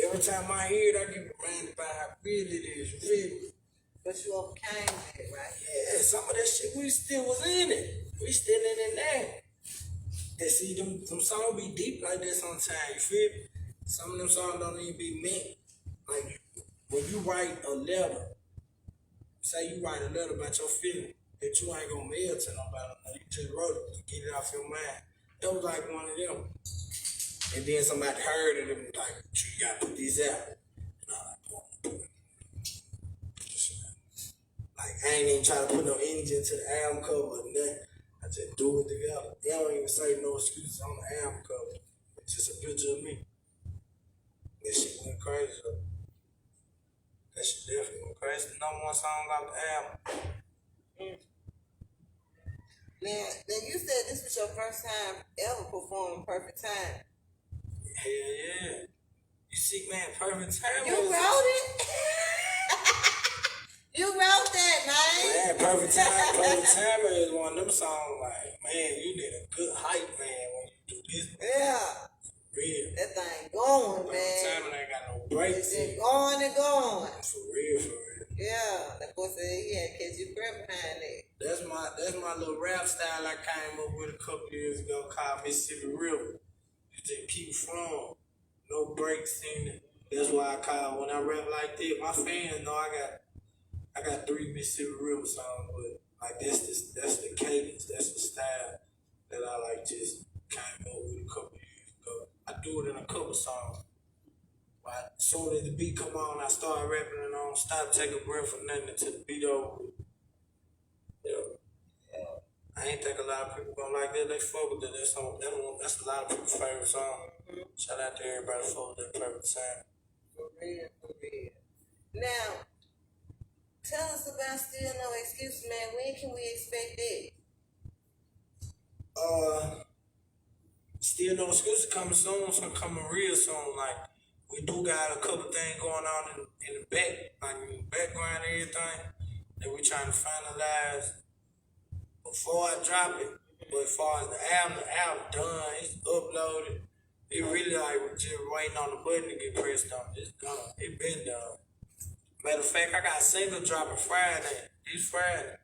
Every time I hear it, I get reminded by how real it is. You feel me? But you overcame it, right? Yeah, some of that shit we still was in it. We still in it now. And see, them songs be deep like that sometimes, you feel me? Some of them songs don't even be meant. Like, when you write a letter, say you write a letter about your feeling that you ain't gonna mail to nobody, you just wrote it to get it off your mind. That was like one of them. And then somebody heard it and was like, you gotta put these out. And I'm like, like, I ain't even trying to put no energy into the album cover or nothing. I just do it together. They don't even say no excuses on the album cover. It's just a picture of me. That shit went crazy though. That shit definitely went crazy. The number one song off the album. Now you said this was your first time ever performing Perfect Time. Hell yeah. You see, man, Perfect Time You wrote it? You wrote that, man. Man, Perfect Time is one of them songs like, man, you need a good hype, man, when you do this. Yeah. Real. That thing going, Perfect man. Time ain't got no breaks. It's going and going. For real, for real. Yeah. That boy said he had to catch your breath behind it. That's my little rap style I came up with a couple years ago called Mississippi River. You just keep flowing. No breaks in it. That's why I call when I rap like that, my fans know I got 3 Mississippi River songs, but like that's the cadence, that's the style that I like just came up with a couple years ago. I do it in a couple songs. But as soon as the beat come on, I start rapping and I don't stop, take a breath or nothing until the beat over. Yeah. I ain't think a lot of people gonna like that. They fuck with that. That's a lot of people's favorite song. Shout out to everybody for that Perfect Time. For real, for real. Now, tell us about Still No Excuse, man. When can we expect it? Still No Excuse coming soon. It's coming real soon. Like, we do got a couple things going on in the back, like in the background and everything that we trying to finalize before I drop it. But as far as the album done, it's uploaded. It really like we're just waiting on the button to get pressed on. It's done. It been done. Matter of fact, I got a single dropping Friday. This Friday.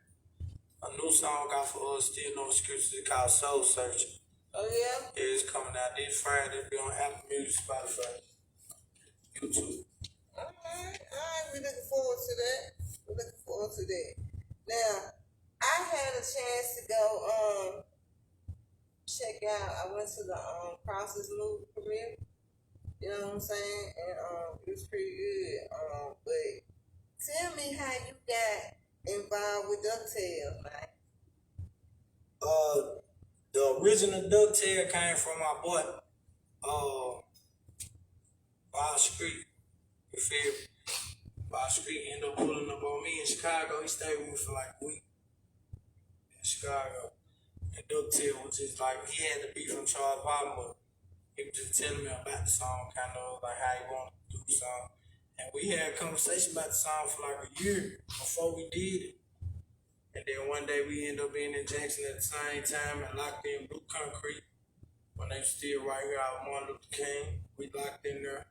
A new song out for us, Still No Excuses, called Soul Searching. Oh, yeah? Yeah, it's coming out this Friday. It'll be on Apple Music, Spotify, YouTube. All right. We're looking forward to that. Now, I had a chance to go check out. I went to the Process movie premiere. You know what I'm saying? And it was pretty good. But tell me how you got involved with DuckTales, man. The original DuckTale came from my boy, Bob Street. You feel me? Bob Street ended up pulling up on me in Chicago. He stayed with me for like a week in Chicago. And DuckTale was just like, he had to be from Charles Baltimore. He was just telling me about the song, kind of like how he wanted to do the song. And we had a conversation about the song for like a year before we did it. And then one day we end up being in Jackson at the same time and locked in Blue Concrete. When they still right here out of Martin Luther King, we locked in there.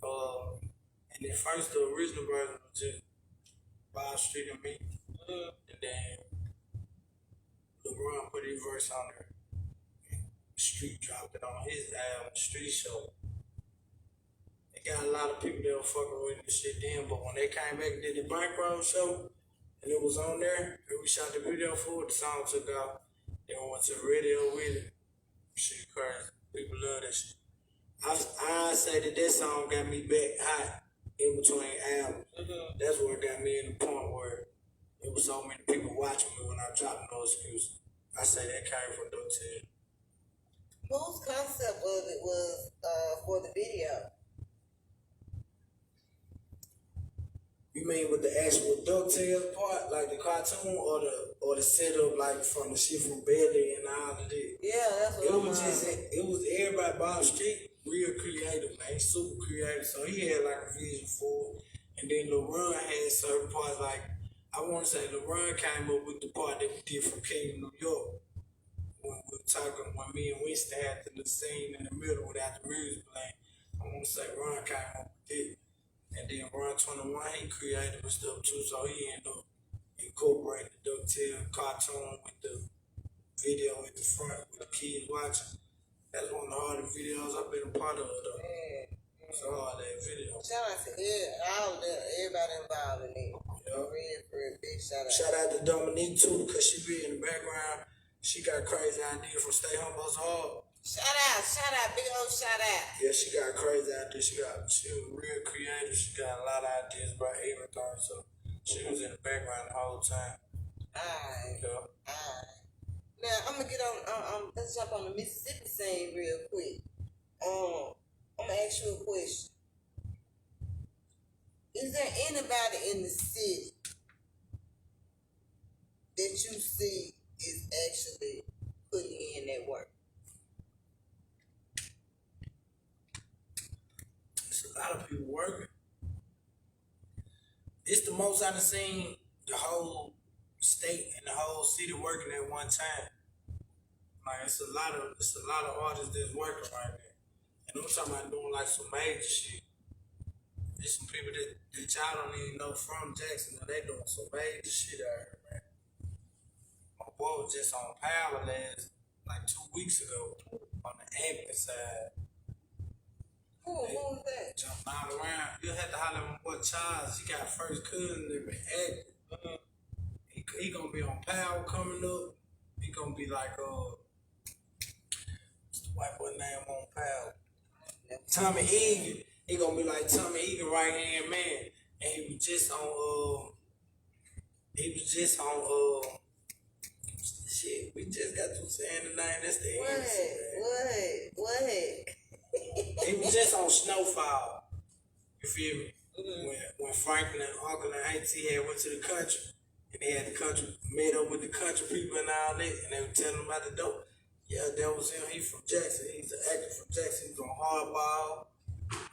And then first the original version was just Bob Street and me. And then LeBron put his verse on there. Street dropped it on his album, Street Show. They got a lot of people that were fucking with this shit then, but when they came back and did the Bankroll show, and it was on there, and we shot the video for it, the song took off. Then we went to the radio with it. Shit crazy. People love that shit. I say that song got me back hot in between albums. That's what got me in the point where it was so many people watching me when I dropped No Excuses. I say that came from DuckTales. Whose concept of it was for the video? You mean with the actual DuckTales part, like the cartoon, or the setup, like from the shit from Belly and all of that? Yeah, that's what it was everybody. Bob Street, real creative, man, super creative. So he had like a vision for it. And then LeBron had certain parts, like I want to say LeBron came up with the part that we did from King, New York. When we were talking, when me and Winston had the scene in the middle without the music playing, I want to say Ron came up with it. And then Ron 21, he created and stuff too, so he ended up incorporating the DuckTales cartoon with the video at the front with the kids watching. That's one of the hardest videos I've been a part of, though. It's a hard that video. Shout out to all of them, everybody involved in it. Yeah. Real big shout out. Shout out to Dominique too, because she be in the background. She got crazy ideas from Stay Home Bus Hard. Shout out, big old shout out. Yeah, she got crazy ideas. She was real creative. She got a lot of ideas about everything. So she was in the background the whole time. Alright. Yeah. Alright. Now I'm gonna get on. Let's jump on the Mississippi scene real quick. I'm gonna ask you a question. Is there anybody in the city that you see is actually putting in that work? It's a lot of people working. It's the most I've seen the whole state and the whole city working at one time. Like it's a lot of artists that's working right now. And I'm talking about doing like some major shit. There's some people that y'all don't even know from Jackson, and they doing some major shit out here, man. My boy was just on Power last, like 2 weeks ago, on the acting side. Who was that? Jumping all around. You had to holler at my boy Charles. He got first cousin that been acting. He gonna be on Power coming up. He gonna be like what's the white boy name on Power? Tommy Egan. He gonna be like Tommy Egan right hand man. And he was just on shit. We just got to saying the name. That's the answer. What? He was just on Snowfall. You feel me? When Franklin and Uncle and Auntie had went to the country, and they had the country met up with the country people and all that, and they were telling them about the dope. Yeah, that was him. He from Jackson. He's an actor from Jackson. He was on Hardball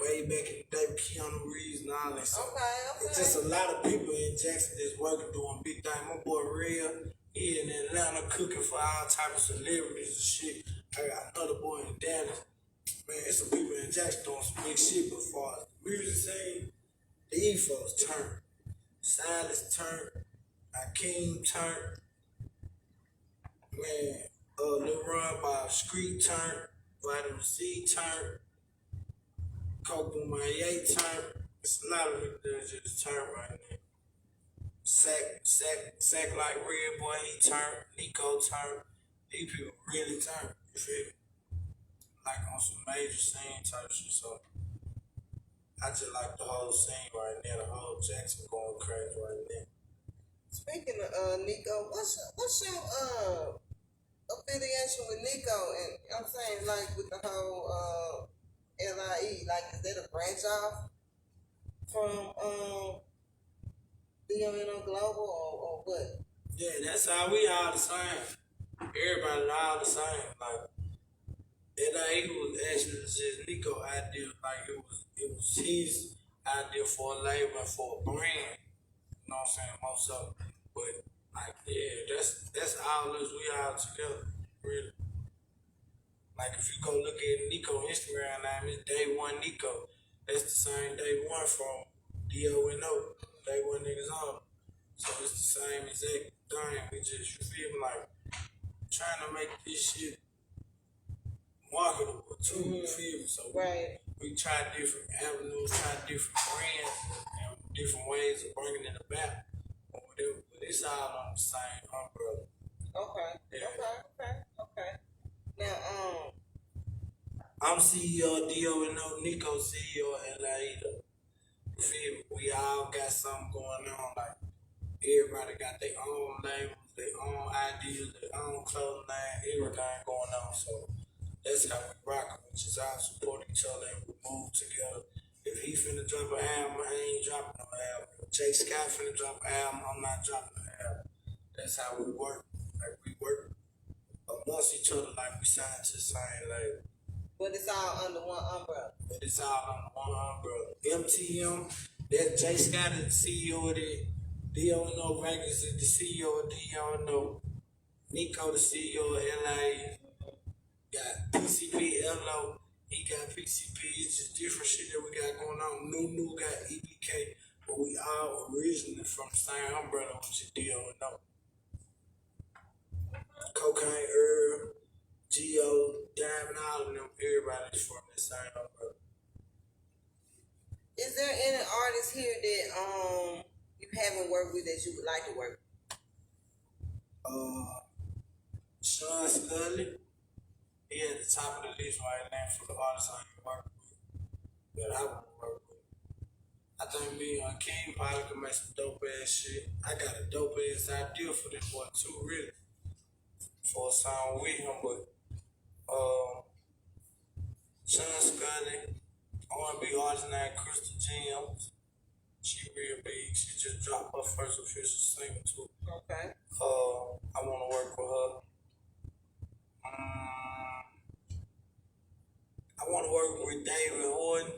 way back in the day with Keanu Reeves and all that. So Okay. it's just a lot of people in Jackson that's working, doing big things. My boy Real, he in Atlanta cooking for all types of celebrities and shit. I got another boy in Dallas. Man, it's some people in Jackson doing some big shit, but for the music scene, these folks turn. Silas turn. Akeem turn. Man, Lil Ron Bob Street turn. Vitamin C turn. Coke Boomay turn. It's a lot of people that just turn right now. Sack like Red Boy, he turned. Nico turned. These people really turn. You feel me? Like on some major scene type shit. So I just like the whole scene right now. The whole Jackson going crazy right now. Speaking of Nico, what's your affiliation with Nico? And I'm saying like with the whole LIE, like is that a branch off from DMNO Global or what? Yeah, that's how we all the same. Everybody all the same. Like LIE was actually just Nico idea. Like it was his idea for a label and for a brand. You know what I'm saying? Most of it. But like, yeah, that's all us. We all together, really. Like if you go look at Nico Instagram name, it's Day One Nico. That's the same Day One from Dono. Day One niggas on. So it's the same exact thing. We just, you feel me, like trying to make this shit marketable too. You feel me? So Right. we try different avenues, try different brands, and different ways of bringing it about. Or whatever. But it's all on the same umbrella. Okay. Yeah. Okay. Now, I'm CEO of Dono, Nico CEO of LA. You feel me? We all got something going on. Like everybody got their own labels, their own ideas, their own clothing line, everything going on. So that's how we rock. We just all support each other and we move together. If he finna drop an album, I ain't dropping no album. If Jay Scott finna drop an album, I'm not dropping an album. That's how we work. Like we work amongst each other like we signed to the same label. but it's all under one umbrella. But it's all under one umbrella. MTM, that Jay Scott is the CEO of it. Dono Vegas is the CEO of Dono. Nico the CEO of LA. Got PCP LO. He got PCP. It's just different shit that we got going on. New got EBK. But we all originally from the same umbrella, which is Dono. Cocaine Herb, Geo, Diamond, all of them, everybody's from the same umbrella. Is there any artist here that you haven't worked with that you would like to work with? Sean Scully, he at the top of the list right now for the artists I ain't working with, that I want to work with. I think me and King probably can make some dope ass shit. I got a dope ass idea for this boy too, really, for a song with him, but Sean Scully, R&B artist named Crystal Gems. She real big. She just dropped her first official single too. Okay. I want to work with her. I want to work with David Horton,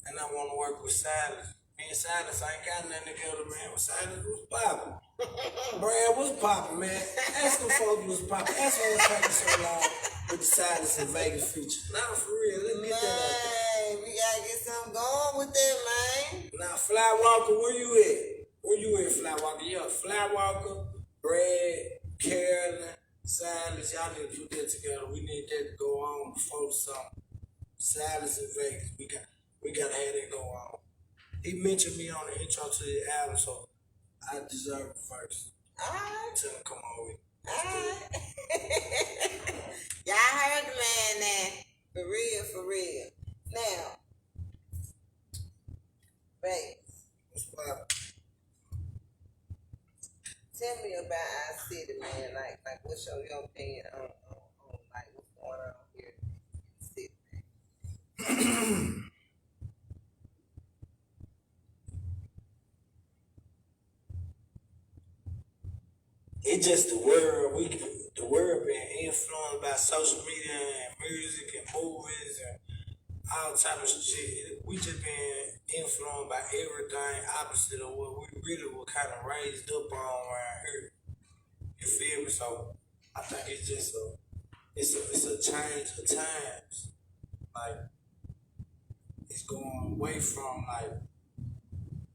and I want to work with Silas. Me and Silas ain't got nothing together, man. With Silas, what's poppin'? Brad, what's poppin', man? Ask them folks what's poppin'. Ask them what's taking so long with the Silas and Vegas feature. Nah, for real, let's get that out there. Man, we gotta get something going with that, man. Now, Fly Walker, where you at? Where you at, Fly Walker? Yeah, Fly Walker, Brad, Carolyn, Silas, y'all need to put that together. We need that to go on before the summer. Silas and Vegas, we gotta have that go on. He mentioned me on the intro to the album, so I deserve it first. Alright. Tell him come on with it. Alright. Y'all heard the man now. For real. Now, babe, What's poppin'? tell me about our city, man. Like what's your opinion on like what's going on here in the city, man? It's just the world. The world being influenced by social media and music and movies and all type of shit. We just been influenced by everything opposite of what we really were kind of raised up on around here. You feel me? So I think it's just it's a change of times. Like it's going away from like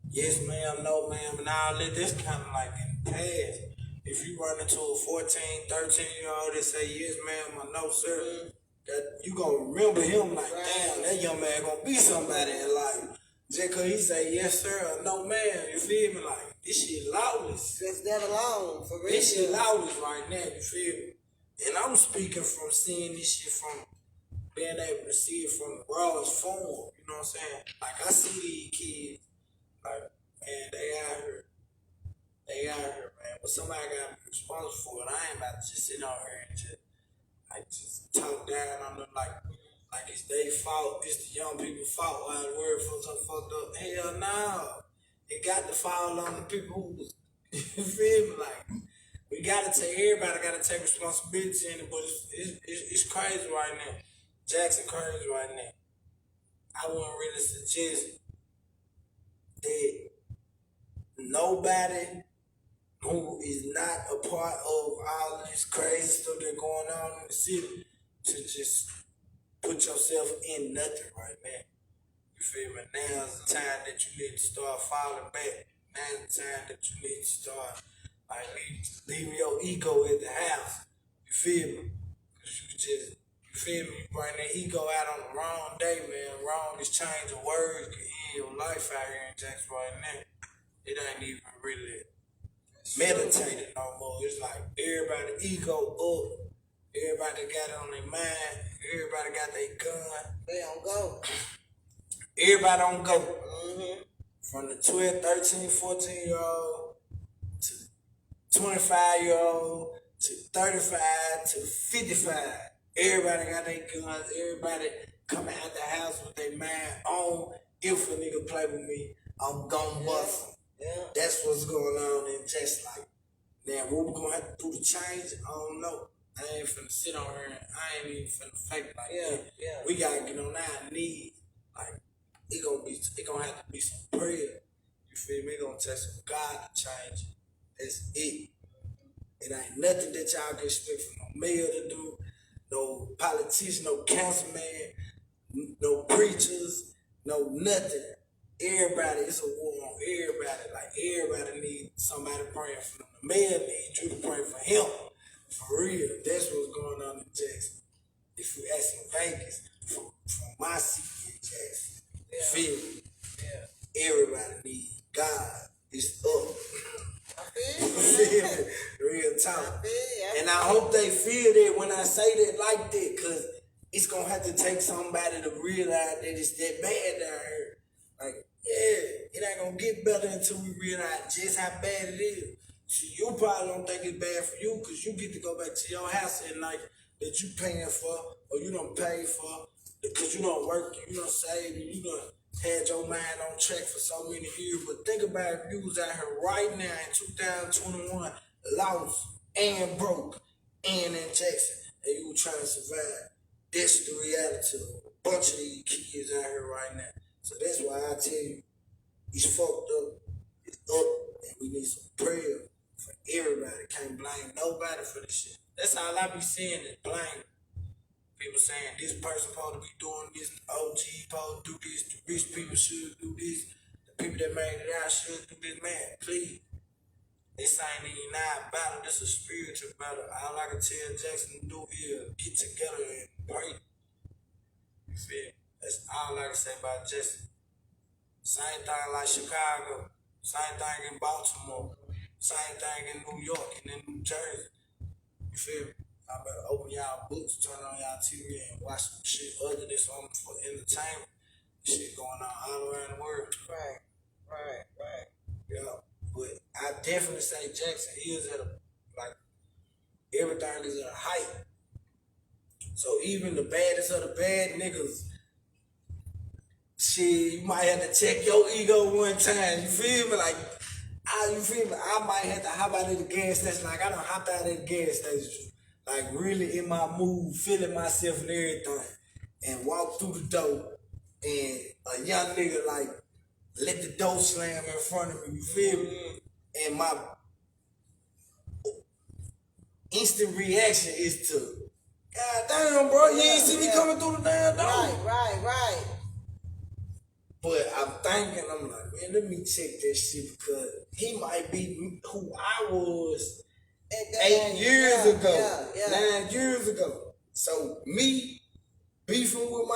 yes ma'am, no ma'am, and all that. That's kind of like in the past. If you run into a 14, 13-year-old that say yes ma'am or no sir, that you gonna remember him like, damn, that young man gonna be somebody in life. Just cause he say yes sir or no ma'am, you feel me? Like, this shit lawless. Just that alone, for real. This shit lawless right now, you feel me? And I'm speaking from seeing this shit from being able to see it from the rawest form, you know what I'm saying? Like, I see these kids, like, man, they out here, man. But somebody got to be responsible for it. I ain't about to just sit on here and just talk down on them like it's their fault. It's the young people's fault. Why the world so fucked up? Hell no. It got to fall on the people who was, you feel me? Like, we gotta take, everybody gotta take responsibility in it, but it's crazy right now. Jackson crazy right now. I wouldn't really suggest that nobody who is not a part of all this crazy stuff that's going on in the city to just put yourself in nothing right now. You feel me? Now's the time that you need to start falling back. Now's the time that you need to start like leaving your ego at the house. You feel me? Cause you feel me? You bring that ego out on the wrong day, man. Wrong is change of words can end your life out here in Jackson right now. It ain't even really meditated no more. It's like everybody ego up. Everybody got it on their mind. Everybody got their gun. They don't go. Everybody on go. Mm-hmm. From the 12, 13, 14-year-old to 25-year-old to 35 to 55. Everybody got their guns. Everybody coming out the house with their mind on. If a nigga play with me, I'm gon' bust him. Yeah. That's what's going on in just like, now what we gonna have to do to change? I don't know. I ain't finna sit on here and I ain't even finna fake like that. Yeah. We gotta get on our knees. Like, it gonna have to be some prayer. You feel me? It gonna take some God to change it. That's it. It ain't nothing that y'all can expect from no mayor to do, no politician, no councilman, no preachers, no nothing. Everybody, it's a war on everybody. Like, everybody needs somebody praying for them. The mayor needs you to pray for him. For real. That's what's going on in Jackson. If you ask in Vegas, from my seat in Jackson, feel me? Yeah. Everybody needs God. It's up. I feel you. Feel me? Real talk. I feel you. And I hope they feel that when I say that like that, because it's going to have to take somebody to realize that it's that bad down here. Like, yeah, it ain't going to get better until we realize just how bad it is. So you probably don't think it's bad for you because you get to go back to your house at night that you paying for or you don't pay for because you don't work, you don't save, and you done had your mind on track for so many years. But think about if you was out here right now in 2021, lost and broke and in Jackson, and you were trying to survive. That's the reality of a bunch of these kids out here right now. So that's why I tell you, it's fucked up, it's up, and we need some prayer for everybody. Can't blame nobody for this shit. That's all I be saying is blame. People saying this person supposed to be doing this, the OG supposed to do this, the rich people should do this, the people that made it out should do this. Man, please. This ain't even not a battle, this is a spiritual battle. All I can tell Jackson to do is get together and pray. You feel me? That's all I can say about Jackson. Same thing like Chicago, same thing in Baltimore, same thing in New York and in New Jersey. You feel me? I better open y'all books, turn on y'all TV and watch some shit other than something for entertainment. Shit going on all around the world. Right. Yeah. But I definitely say Jackson is at a, like, everything is at a height. So even the baddest of the bad niggas, shit, you might have to check your ego one time. You feel me? Like, you feel me? I might have to hop out of the gas station. Like, I done hopped out of the gas station. Like, really in my mood, feeling myself and everything. And walk through the door. And a young nigga, like, let the door slam in front of me. You feel me? And my instant reaction is to, God damn, bro, you ain't see me coming through the damn door. Right. But I'm thinking, I'm like, man, let me check that shit because he might be who I was 8 years ago, 9 years ago. So me beefing with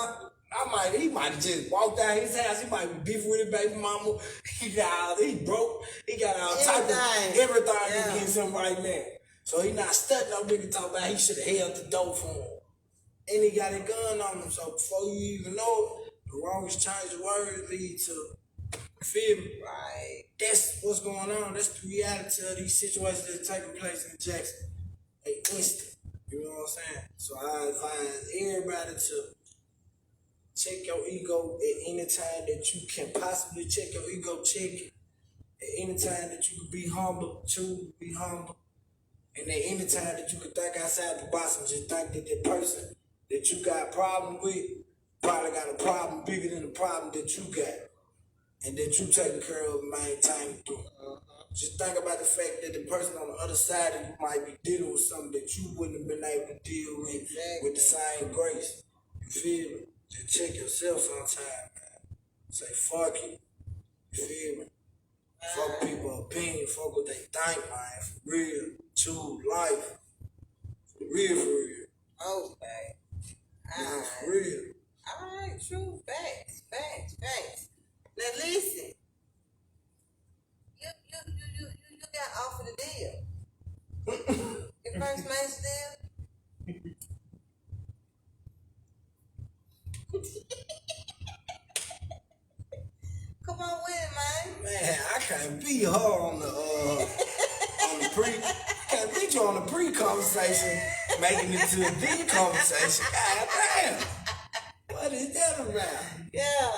he might have just walked out his house. He might be beefing with his baby mama. He broke. He got all type of everything against him right now. So he not studying no nigga talking about he should have held the door for him. And he got a gun on him. So before you even know it, the wrongest change of words lead to, you feel me? Right. That's what's going on. That's the reality of these situations that are taking place in Jackson. They instant. You know what I'm saying? So I advise everybody to check your ego at any time that you can possibly check your ego, check it. At any time that you can be humble, choose to be humble. And at any time that you can think outside the box and just think that that person that you got a problem with probably got a problem bigger than the problem that you got. and that you taking care of, maintain through. Just think about the fact that the person on the other side of you might be dealing with something that you wouldn't have been able to deal with the same grace. You feel me? Just check yourself sometime, man. Say fuck it. You feel me? Fuck people's opinion, fuck what they think, man. For real. Choose life. For real, for real. Okay. Nah, for real. Alright, true. Facts. Now listen. You got offered a deal. Your first match deal? Come on with it, man. Man, I can't beat her on the can't beat you on the pre-conversation, making it to the conversation. God damn. What is that about? Yeah.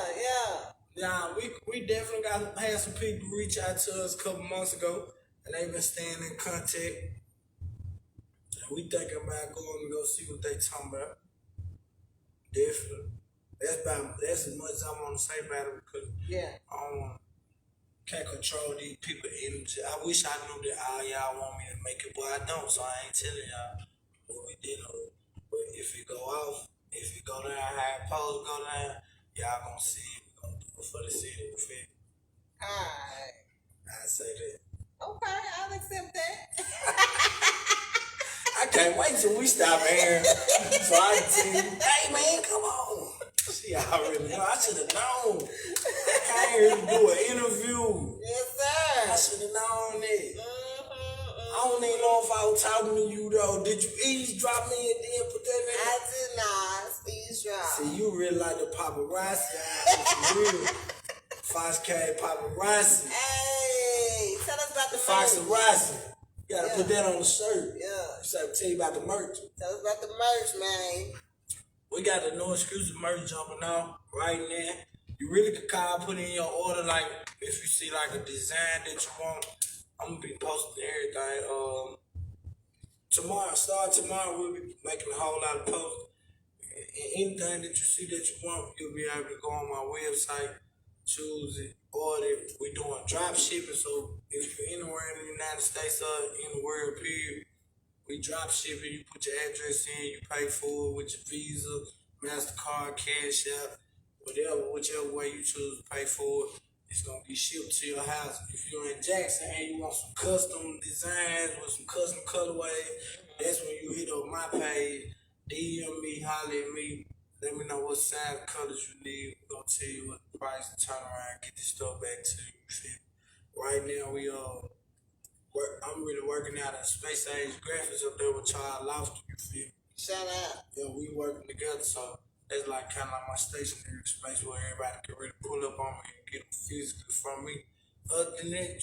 Nah, we definitely had some people reach out to us a couple months ago, and they've been staying in contact. And we thinking about going to go see what they talking about. Definitely. That's as much as I want to say about it because can't control these people energy. I wish I knew that all y'all want me to make it, but I don't, so I ain't telling y'all what we did. But if it go off, if it go down how it supposed to go down, y'all gonna see it. We gonna do it for the city. You feel me? Alright. I say that. Okay, I'll accept that. I can't wait till we stop here so I can tell you, hey man, come on. She already know. I should have known. I came here to do an interview. Yes, sir. I should have known that. I don't even know if I was talking to you though. Did you eavesdrop me and then put that in? I did not eavesdrop. See, you really like the paparazzi. For real. Fox K paparazzi. Hey, tell us about the Foxarazzi. You gotta put that on the shirt. Yeah. So I tell you about the merch. Tell us about the merch, man. We got the No Excuses merch jumping out right now. You really could call, put in your order, like if you see like a design that you want. I'm gonna be posting everything. Tomorrow we'll be making a whole lot of posts. Anything that you see that you want, you'll be able to go on my website, choose it, order it. We're doing drop shipping, so if you're anywhere in the United States or in the world, period, we drop shipping. You put your address in, you pay for it with your Visa, MasterCard, Cash App, whichever way you choose to pay for it. It's gonna be shipped to your house. If you're in Jackson and you want some custom designs with some custom colorways, that's when you hit up my page, DM me, holler at me, let me know what size colors you need. We're gonna tell you what the price and turn around, get this stuff back to you. You feel me? Right now I'm really working out at Space Age Graphics up there with Charles Lofton, you feel me? Shout out. Yeah, we working together, so that's like kind of like my stationary space where everybody can really pull up on me and get them physically from me. Other than that,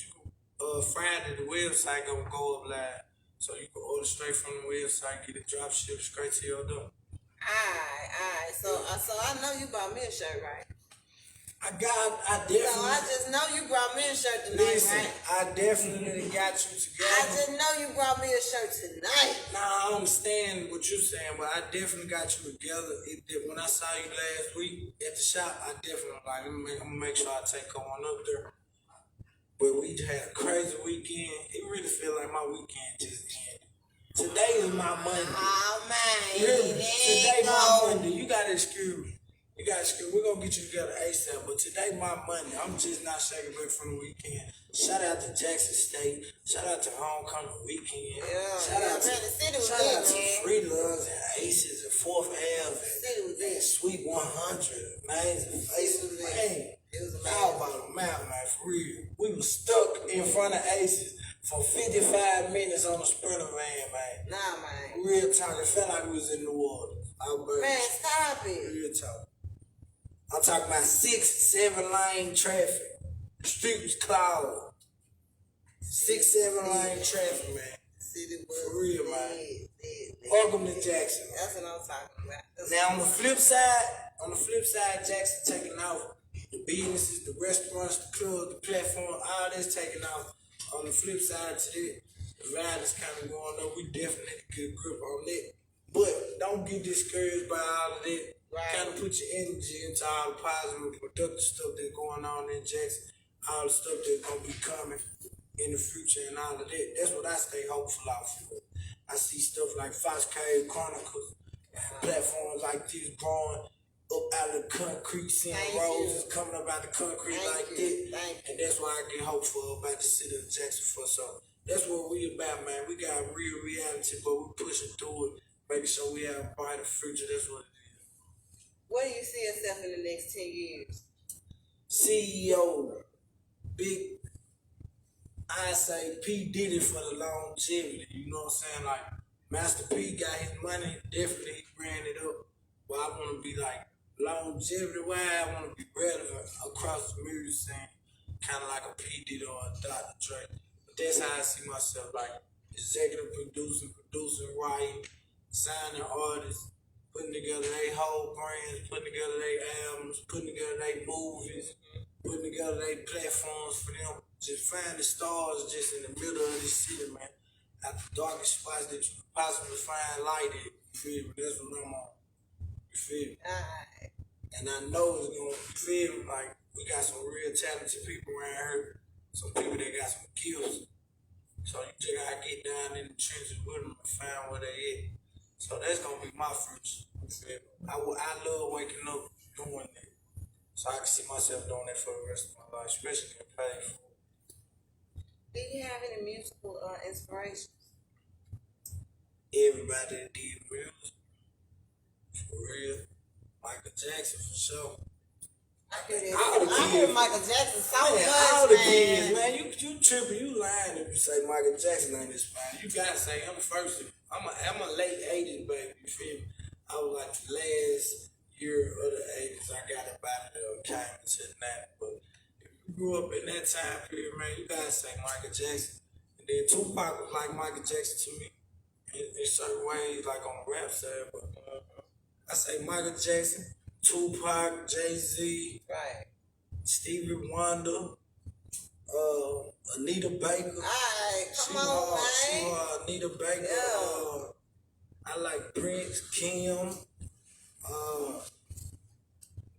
Friday the website gonna go up live, so you can order straight from the website, get it drop shipped straight to your door. Alright. So I know you bought me a shirt, right? I definitely. So I just know you brought me a shirt tonight, Listen, right? I definitely got you together. I just know you brought me a shirt tonight. Nah, I understand what you're saying, but I definitely got you together. When I saw you last week at the shop, I definitely like, I'm gonna make sure I take one up there. But we had a crazy weekend. It really feel like my weekend just ended. Today is my Monday. Oh man, Today my Monday. You gotta excuse me. We're gonna get you together ASAP, but today my Monday. I'm just not shaking back from the weekend. Shout out to Jackson State. Shout out to Homecoming Weekend. Shout out to Free Loves and Aces and 4th Ave and Sweet 100. Amazing faces, man. All about the mountain, man, for real. We was stuck in front of Aces for 55 minutes on a Sprinter van, man. Nah, man. Real talk. It felt like we was in New Orleans. Man, stop it. Real talk. I'm talking about 6-7 lane traffic. The street was clogged. 6-7 lane traffic, man. For real, man. Welcome to Jackson. That's what I'm talking about. Now on the flip side, Jackson taking off. The businesses, the restaurants, the clubs, the platform, all that's taking off. On the flip side to that, the violence kind of going up. We definitely need to get a grip on that. But don't don't get discouraged by all of that. Right. Kind of put your energy into all the positive, productive stuff that's going on in Jackson, all the stuff that's gonna be coming in the future and all of that. That's what I stay hopeful off of. I see stuff like Fox Cave Chronicles, platforms like this growing up out of the concrete, seeing roses coming up out of the concrete like that. And that's why I get hopeful about the city of Jackson for so. That's what we about, man. We got real reality, but we pushing through it, making sure we have a brighter future. That's what it is. Where do you see yourself in the next 10 years? CEO, big, I say P Diddy for the longevity. You know what I'm saying? Like, Master P got his money, definitely he ran it up. But I want to be like, longevity-wise, I want to be relevant across the music scene. Kind of like a P Diddy or a Dr. Dre. That's how I see myself, like executive producing, writing, signing artists, putting together their whole brands, putting together their albums, putting together their movies, putting together their platforms for them. Just find the stars just in the middle of this city, man. At the darkest spots that you could possibly find light in. You feel me? That's what I'm on. You feel me? And I know it's gonna, you feel me? Like, we got some real talented people around here. Some people that got some gifts. So you just gotta get down in the trenches with them and find where they at. So that's gonna be my future. I love waking up doing that. So I can see myself doing that for the rest of my life, especially in paying for it. Do you have any musical inspirations? Everybody that did music, for real. Michael Jackson for sure. I hear Michael Jackson so much, all the man. kids, man. You tripping, you lying if you say Michael Jackson ain't inspired. You gotta say him first. I'm a late 80s baby, you feel me? I was like the last year of the 80s. I got up out of there and came into the 90s. But if you grew up in that time period, man, you gotta say Michael Jackson. And then Tupac was like Michael Jackson to me in certain ways, like on the rap side. But I say Michael Jackson, Tupac, Jay-Z, Right. Stevie Wonder, Anita Baker. Alright, come on, man. Anita Baker. Yeah. I like Prince, Kim,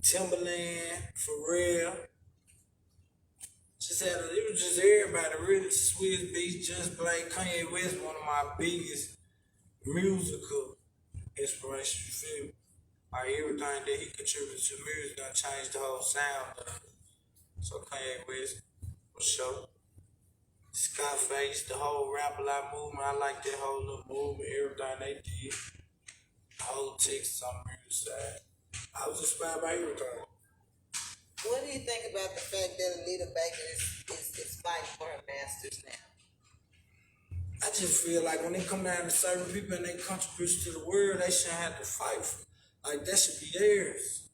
Timberland, Pharrell. It was just everybody, really sweet beats, Just Blake, Kanye West, one of my biggest musical inspirations, you feel me? Like everything that he contributed to music done changed the whole sound of it. So Kanye West, for sure. Scarface, the whole rap-a-lot movement, I like that whole little movement, everything they did. The whole Texas on the music side. I was inspired by everything. What do you think about the fact that Anita Baker is fighting for her masters now? I just feel like when they come down to certain people and they contribute to the world, they shouldn't have to fight for. Like, that should be theirs.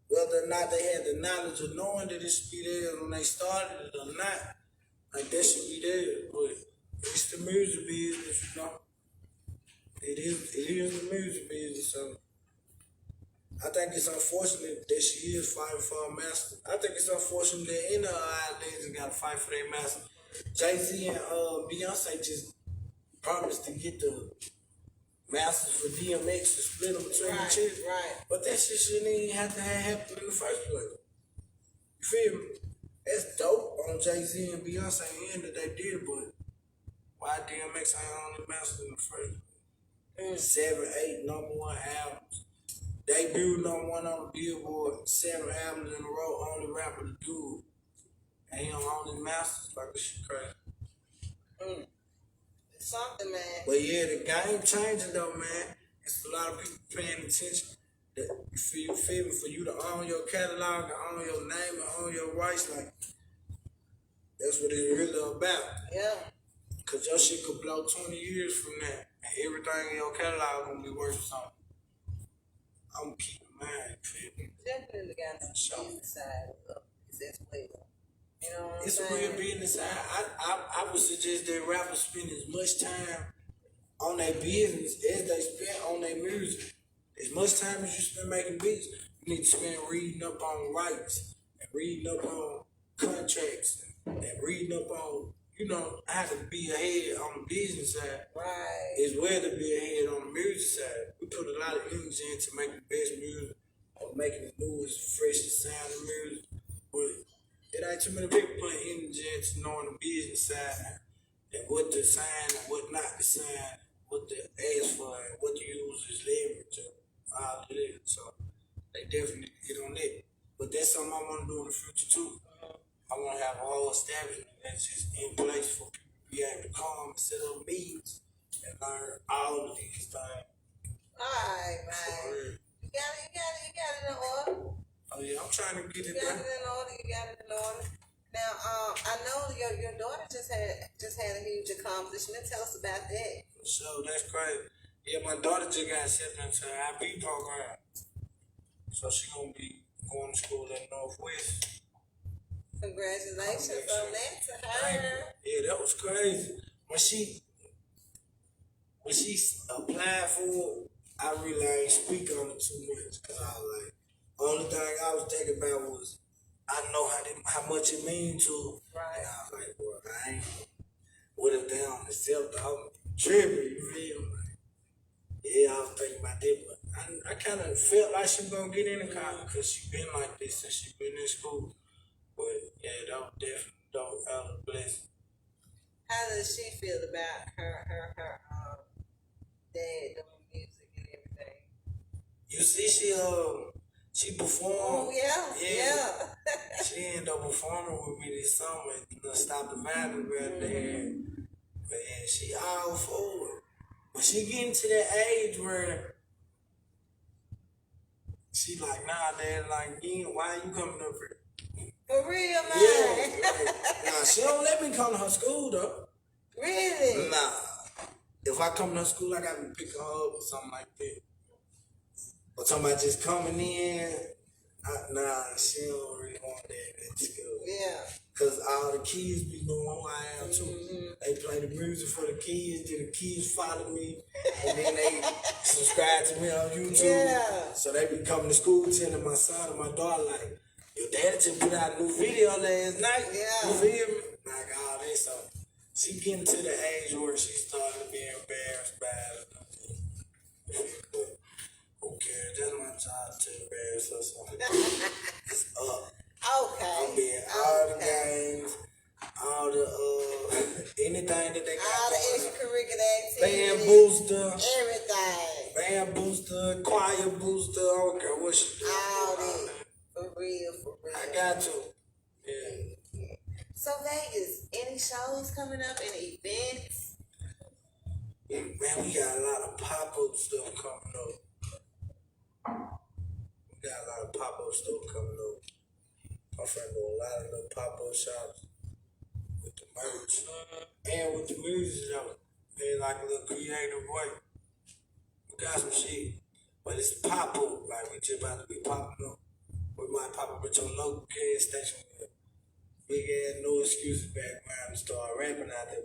Whether or not they had the knowledge of knowing that it should be theirs when they started it or not, like, that should be theirs. But it's the music business, you know. It is the music business, so I think it's unfortunate that she is fighting for her master. I think it's unfortunate that any of our legends got to fight for their master. Jay-Z and Beyonce just promised to get the masters for DMX to split them between the children. Right. But that shit shouldn't even have to have happened in the first place. You feel me? That's dope on Jay-Z and Beyonce end that they did, but why DMX ain't on the master in the first place? 7, 8 #1 albums. Debut #1 on the Billboard, 7 albums in a row, only rapper to do it. And he on his masters, like this shit crazy. It's something, man. But yeah, the game changing though, man. It's a lot of people paying attention. That you feel me? For you to own your catalog, and own your name, and own your rights, like that's what it's really about. Yeah. Cause your shit could blow 20 years from that, and everything in your catalog gonna be worth something. I'm keeping mine, feel me? Definitely got the business side of it as well. You know what I'm It's saying? a real business. I would suggest that rappers spend as much time on their business as they spend on their music. As much time as you spend making beats, you need to spend reading up on rights and reading up on contracts and reading up on, you know, how to be ahead on the business side. Right. As well to be ahead on the music side. We put a lot of energy into making the best music or making the newest, freshest sounding music. But it ain't too many people putting energy into knowing the business side and what to sign and what not to sign, what to ask for and what to use as leverage and all of that. So they definitely get on that. But that's something I want to do in the future too. I want to have a whole establishment that's just in place for people to be able to come and set up meetings and learn all of these things. Alright, man. You got it in order. Oh yeah, I'm trying to get it You got done. it in order. You got it in order. Now, I know your daughter just had a huge accomplishment. Tell us about that. So that's crazy. Yeah, my daughter just got accepted into the IB program. So she gonna be going to school at Northwest. Congratulations on that to her. Yeah, that was crazy. When she applied for it, I really ain't speak on it too much because I was like, only thing I was thinking about was I know how much it means to her. Right. And I was like, well, I ain't. What if they don't accept her? I'm tripping, you feel me? Yeah, I was thinking about that, but I kind of felt like she was going to get in the college because she been like this since she been in school. But yeah, that was definitely that was a blessing. How does she feel about her dad doing music and everything? You see, she performed. Oh yeah. She ended up performing with me this summer at the Stop the Violence right there. But yeah, she all for it. But she getting to that age where she like, nah, Dad, like, why you coming up here? For real, man. Yeah. Nah, she don't let me come to her school though. Really? Nah. If I come to her school, I gotta pick her up or something like that. Or somebody just coming in, nah, she don't really want that at school. Yeah. Cause all the kids be knowing who I am too. They play the music for the kids, then the kids follow me, and then they subscribe to me on YouTube. Yeah. So they be coming to school telling my son and my daughter like, your daddy just put out a new video last night. Yeah. You feel me? Like all that. So she getting to the age where she starting to be embarrassed by it. But who cares? That's my job to embarrass her. So it's up. Okay. I'm being all the games, all the anything that they got. All the extracurricular activities. Band booster. Everything. Band booster, choir booster, I don't care what she do. All that. For real. I got to. Yeah. So Vegas, any shows coming up, any events? Man, we got a lot of pop-up stuff coming up. My friend do a lot of little pop-up shops with the merch and with the music though. In like a little creative way. We got some shit, but it's pop-up. Like we just about to be popping up. We might pop up at your local gas station with a big ass no excuses background and start rapping out there.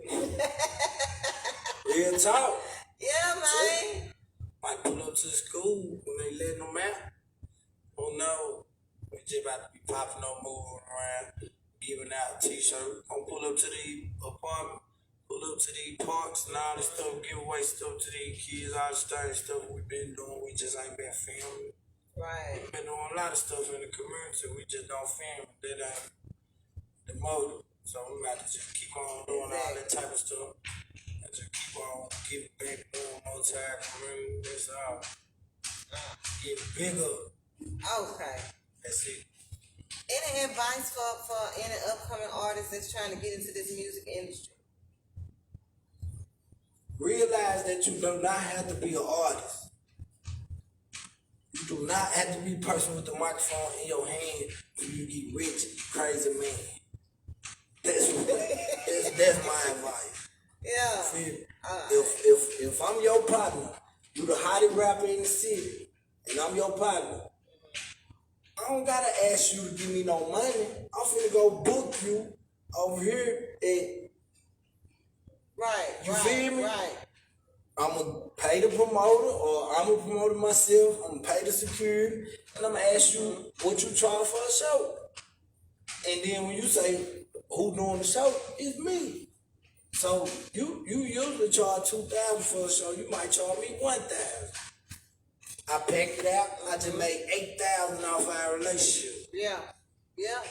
Real talk. Yeah, man. Might pull up to the school when they letting them out. Oh no. We just about to be popping up, moving around, giving out t-shirts. Gonna pull up to the apartment, pull up to the parks and all this stuff, give away stuff to these kids, all the same stuff we've been doing. We just ain't been filming. Right. We've been doing a lot of stuff in the community. We just don't film. That ain't the motive. So we got to just keep on doing all that type of stuff. And just keep on giving back more to our community. That's all. Get bigger. Okay. That's it. Any advice for any upcoming artists that's trying to get into this music industry? Realize that you do not have to be an artist. You do not have to be a person with the microphone in your hand when you get rich, crazy man. That's my advice. Yeah. Feel me? If I'm your partner, you the hottest rapper in the city, and I'm your partner, I don't gotta ask you to give me no money. I'm finna go book you over here at. Right. You feel me? Right. I'm gonna pay the promoter, or I'm gonna promote it myself. I'm gonna pay the security, and I'm gonna ask you what you charge for a show. And then when you say who doing the show, it's me. So you usually charge $2,000 for a show. You might charge me $1,000. I packed it out. I just made $8,000 off our relationship. Yeah. Yeah.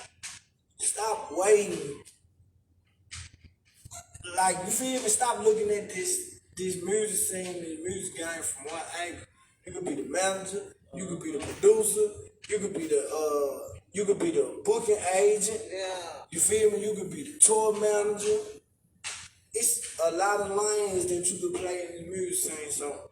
Stop waiting. Like, you feel me? Stop looking at this music scene, this music game from one angle. You could be the manager, you could be the producer, you could be the booking agent. Yeah. You feel me? You could be the tour manager. It's a lot of lanes that you could play in the music scene. So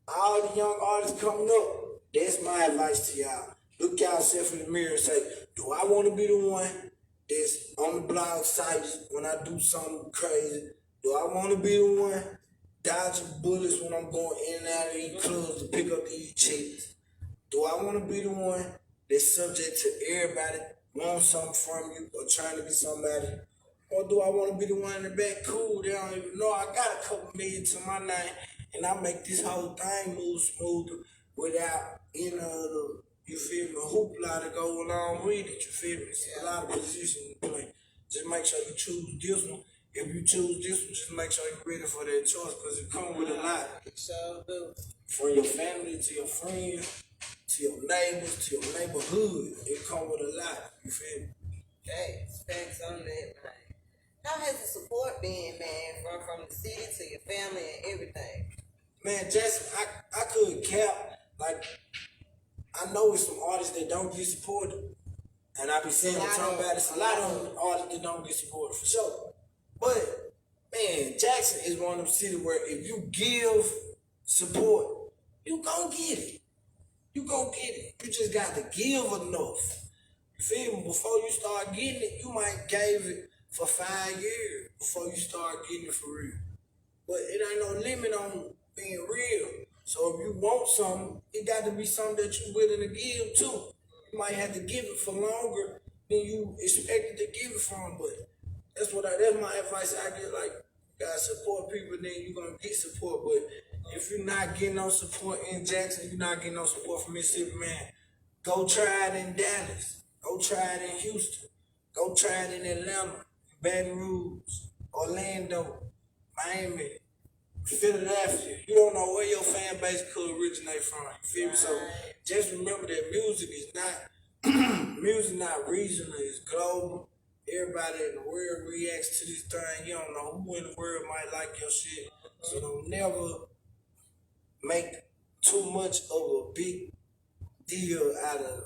all the young artists coming up, that's my advice to y'all. Look yourself in the mirror and say, do I want to be the one that's on the blog sites when I do something crazy? Do I want to be the one dodging bullets when I'm going in and out of these clubs to pick up these chicks? Do I want to be the one that's subject to everybody wanting something from you or trying to be somebody? Or do I want to be the one in the back cool? They don't even know I got a couple million to my name and I make this whole thing move smoother without, you feel me, hoopla to go along with it. You feel me? It's a lot of positions to play. Just make sure you choose this one. If you choose this one, just make sure you're ready for that choice because it comes with a lot. So do. From your family to your friends, to your neighbors, to your neighborhood, it comes with a lot. You feel me? Thanks on that, man. How has the support been, man, from the city to your family and everything? Man, Jackson, I couldn't cap. Like, I know it's some artists that don't get supported. And I be saying and talking about it. It's a lot of artists that don't get supported, for sure. But, man, Jackson is one of them cities where if you give support, you gon' get it. You gon' get it. You just got to give enough. You feel me? Before you start getting it, you might gave it for 5 years before you start getting it for real. But it ain't no limit on being real. So if you want something, it got to be something that you willing to give too. You might have to give it for longer than you expected to give it from, but that's my advice. I get, like, you gotta support people, then you're gonna get support. But if you're not getting no support in Jackson, you're not getting no support from Mississippi, man, go try it in Dallas. Go try it in Houston. Go try it in Atlanta, Baton Rouge, Orlando, Miami, Philadelphia. You don't know where your fan base could originate from. You feel me? So just remember that music is not regional, it's global. Everybody in the world reacts to this thing. You don't know who in the world might like your shit. So don't never make too much of a big deal out of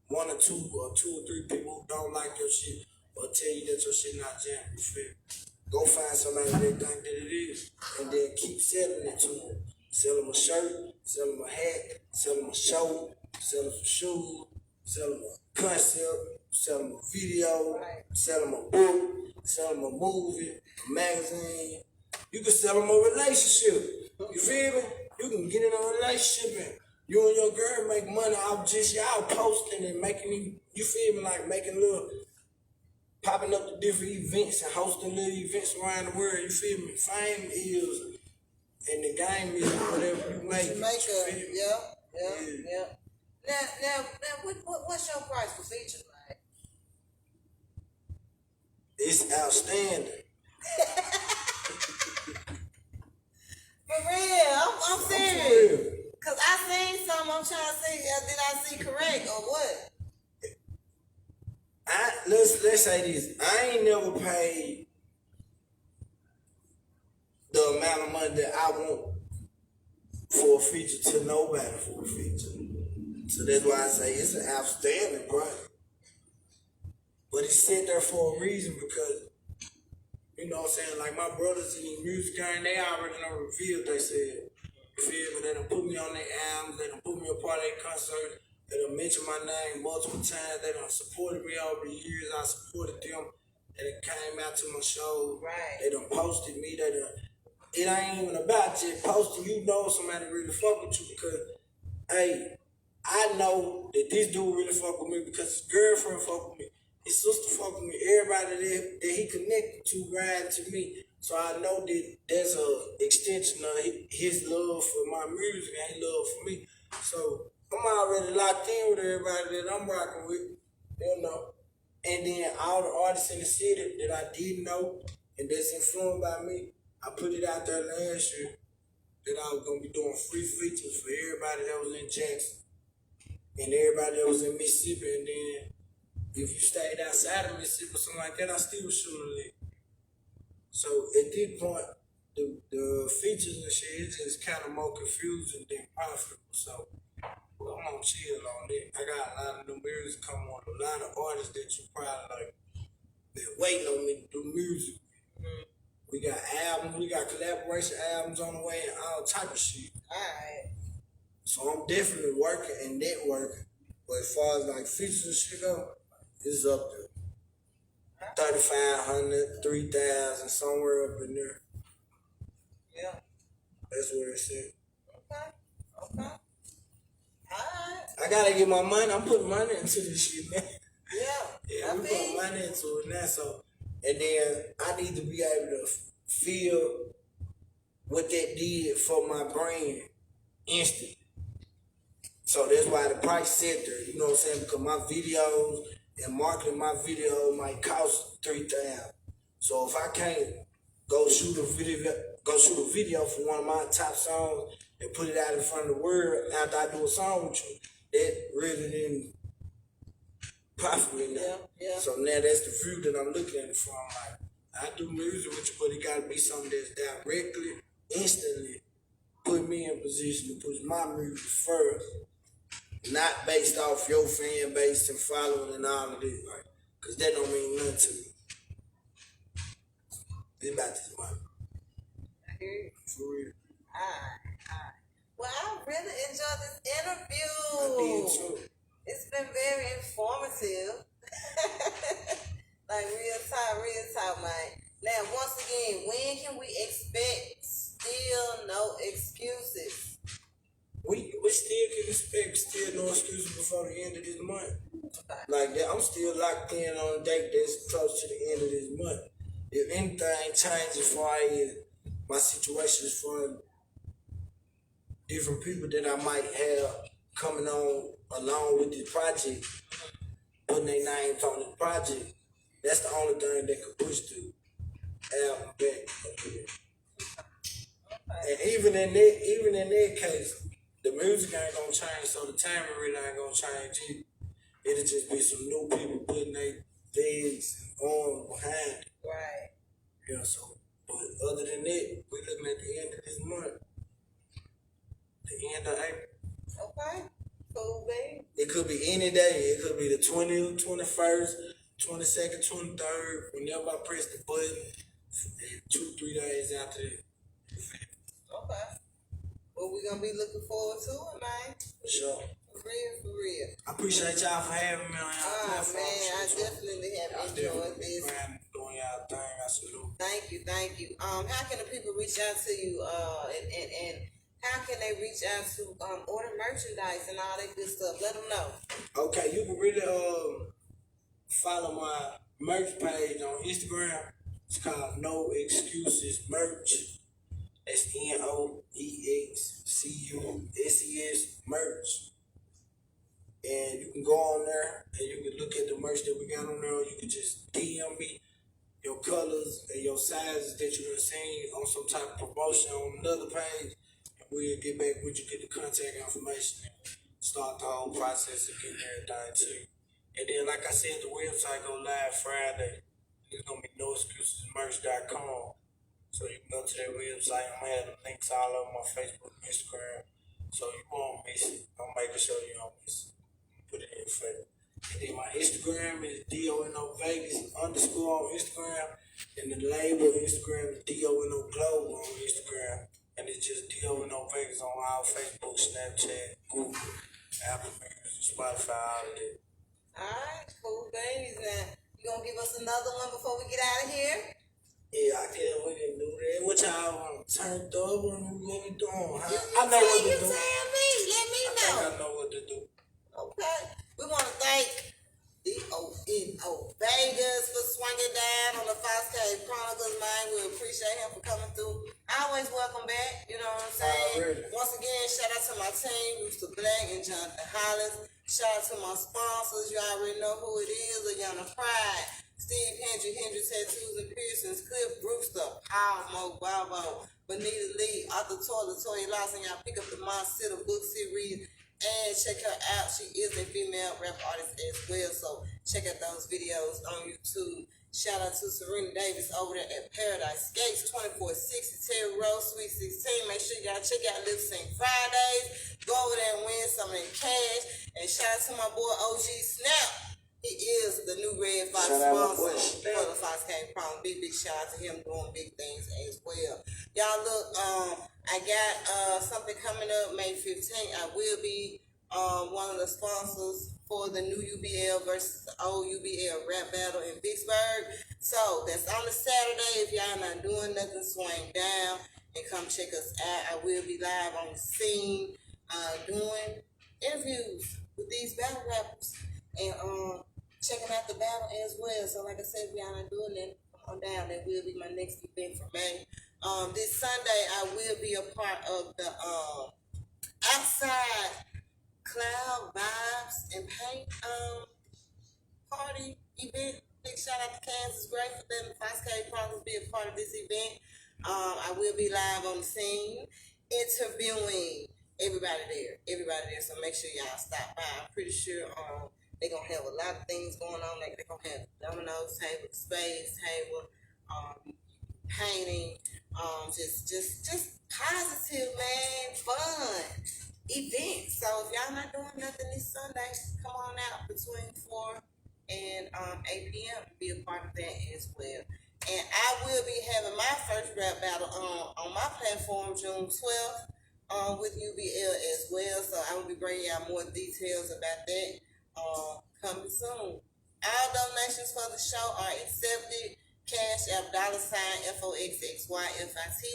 one or two or three people who don't like your shit or tell you that your shit not jamming. You feel me? Go find somebody that think that it is, and then keep selling it to them. Sell them a shirt, sell them a hat, sell them a show, sell them some shoes, sell them a concept, sell them a video, sell them a book, sell them a movie, a magazine. You can sell them a relationship. You feel me? You can get in a relationship and you and your girl make money off just y'all posting and making, you feel me, like making little, popping up to different events and hosting little events around the world. You feel me? Fame is, and the game is whatever you make. Yeah. Now, what's your price for features, like? It's outstanding. For real, I'm serious. Cause I seen something. I'm trying to see. Did I see correct or what? Let's say this. I ain't never paid the amount of money that I want for a feature to nobody for a feature. So that's why I say it's an outstanding price. But it's set there for a reason because, you know what I'm saying, like my brothers in the music game, they already done revealed they said, you feel me, they done put me on their albums, they done put me a part of their concert, they done mentioned my name multiple times, they done supported me over the years, I supported them, they done came out to my shows, they done posted me, it ain't even about just posting, you know somebody really fuck with you because, hey, I know that this dude really fuck with me because his girlfriend fuck with me, his sister fuck with me, everybody that he connected to riding to me. So I know that there's a extension of his love for my music and his love for me. So I'm already locked in with everybody that I'm rocking with, you know. And then all the artists in the city that I didn't know and that's influenced by me, I put it out there last year that I was gonna be doing free features for everybody that was in Jackson and everybody that was in Mississippi. And then if you stayed outside of Mississippi or something like that, I still was shooting a lick. So at this point, the features and shit is just kind of more confusing than profitable. So I'm gonna chill on it. I got a lot of new music coming on, a lot of artists that you probably like. They're waiting on me to do music. We got albums, we got collaboration albums on the way and all type of shit. Alright. So I'm definitely working and networking. But as far as like features and shit go, it's up there. 3,500, 3,000, somewhere up in there. Yeah. That's what it said. Okay. Alright. I gotta get my money. I'm putting money into this shit, man. Yeah. We put money into it now. So, and then I need to be able to feel what that did for my brand instantly. So that's why the price set there. You know what I'm saying? Because my videos and marketing my video might cost $3,000. So if I can't go shoot a video for one of my top songs and put it out in front of the world after I do a song with you, that really didn't profit me now. Yeah. So now that's the view that I'm looking at it from. Like, I do music with you, but it gotta be something that's directly, instantly put me in position to push my music first. Not based off your fan base and following and all of this, right? Cause that don't mean nothing to me. It's about this money. I hear you. For real. Alright. Well, I really enjoyed this interview. I did too. It's been very informative. Like real time, man. Now, once again, when can we expect still no excuses? We still can expect still no excuses before the end of this month. Like that, I'm still locked in on a date that's close to the end of this month. If anything changes for my situation is for different people that I might have coming on along with this project, putting their names on the project, that's the only thing that could push the album back up here. And even in that case, the music ain't gonna change, so the timing really ain't gonna change either. It'll just be some new people putting their legs and arms behind it. Right. Yeah, so, but other than that, we're looking at the end of this month. The end of April. Okay. Cool, babe. It could be any day. It could be the 20th, 21st, 22nd, 23rd. Whenever I press the button, 2-3 days after that. Okay. Well, we're going to be looking forward to it, man. For sure. For real. I appreciate y'all for having me on y'all platform. Man, I definitely have enjoyed this. Doing y'all thing, I salute. Thank you. How can the people reach out to you, and how can they reach out to order merchandise and all that good stuff? Let them know. Okay, you can really follow my merch page on Instagram. It's called No Excuses Merch. That's NOEXCUSES merch. And you can go on there and you can look at the merch that we got on there. You can just DM me your colors and your sizes that you have seen on some type of promotion on another page. And we'll get back with you, get the contact information, and start the whole process of getting everything to you. And then, like I said, the website go live Friday. It's going to be noexcusesmerch.com. So you can go to that website. I'm going to have the links all over my Facebook and Instagram. So you won't miss it. I'm making sure you don't miss it. Put it in your face. And then my Instagram is DONO_Vegas on Instagram. And the label Instagram is DONO Global on Instagram. And it's just DONO_Vegas on all Facebook, Snapchat, Google, Apple Music, Spotify, all of that. Alright, cool babies. Now, you gonna give us another one before we get out of here? Yeah, I guess we can do that. What y'all want? Turned up? What we doing? Huh? You I know what to you do. tell me. Let me know. I know what to do. Okay. We want to thank Dono Vegas for swinging down on the Foscade Chronicles, man. We appreciate him for coming through. Always welcome back. You know what I'm saying? Already. Once again, shout out to my team, Mr. Black and Jonathan Hollins. Shout out to my sponsors. You already know who it is. Ayana Pride, Steve Hendry Tattoos and Piercings, Cliff Brewster, Paul Mo Bravo, Benita Lee, author Latoya Lawson. Y'all pick up the Monster book series and check her out. She is a female rap artist as well, so check out those videos on YouTube. Shout out to Serena Davis over there at Paradise Skates, 2460 Terry Road, Sweet 16. Make sure y'all check out Lip Sync Fridays. Go over there and win some of that cash. And shout out to my boy OG Snap. He is the new Red Fox sponsor for the Fox Cave Prom. Big shout out to him doing big things as well. Y'all look, I got something coming up May 15th. I will be one of the sponsors for the new UBL versus the old UBL rap battle in Vicksburg. So that's on a Saturday. If y'all not doing nothing, swing down and come check us out. I will be live on the scene doing interviews with these battle rappers and checking out the battle as well. So like I said, if y'all not doing that, come on down. That will be my next event for May. This Sunday I will be a part of the outside Cloud Vibes and Paint party event. Big shout out to Kansas. Great for them. Fox Cave Prom will be a part of this event. I will be live on the scene interviewing everybody there. So make sure y'all stop by. I'm pretty sure they're gonna have a lot of things going on. They're gonna have dominoes table, spades table, painting, just positive, man, fun event. So if y'all not doing nothing this Sunday, come on out between 4 and 8 p.m. to be a part of that as well. And I will be having my first rap battle on my platform June 12th with UBL as well. So I will be bringing y'all more details about that coming soon. All donations for the show are accepted. Cash App $FOXXYFIT.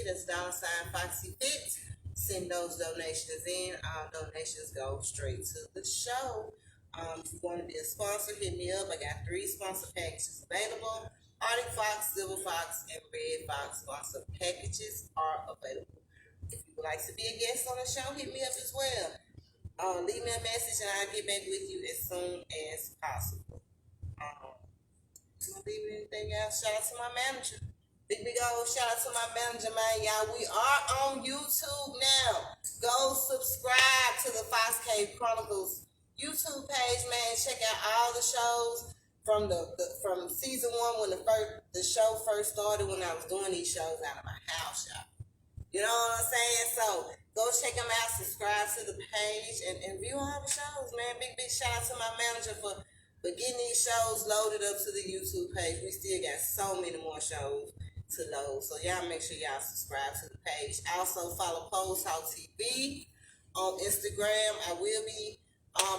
That's $FoxyFit. Send those donations in. All donations go straight to the show. If you want to be a sponsor, hit me up. I got 3 sponsor packages available. Arctic Fox, Silver Fox, and Red Fox sponsor packages are available. If you would like to be a guest on the show, hit me up as well. Leave me a message and I'll get back with you as soon as possible. Leave anything else? Shout out to my manager. Big old shout out to my manager, man. Y'all, we are on YouTube now. Go subscribe to the Fox Cave Chronicles YouTube page, man. Check out all the shows from from season 1 when the show first started, when I was doing these shows out of my house, y'all. You know what I'm saying? So go check them out, subscribe to the page, and view all the shows, man. Big shout out to my manager for getting these shows loaded up to the YouTube page. We still got so many more shows to load. So y'all make sure y'all subscribe to the page. Also follow Pose Talk TV on Instagram. I will be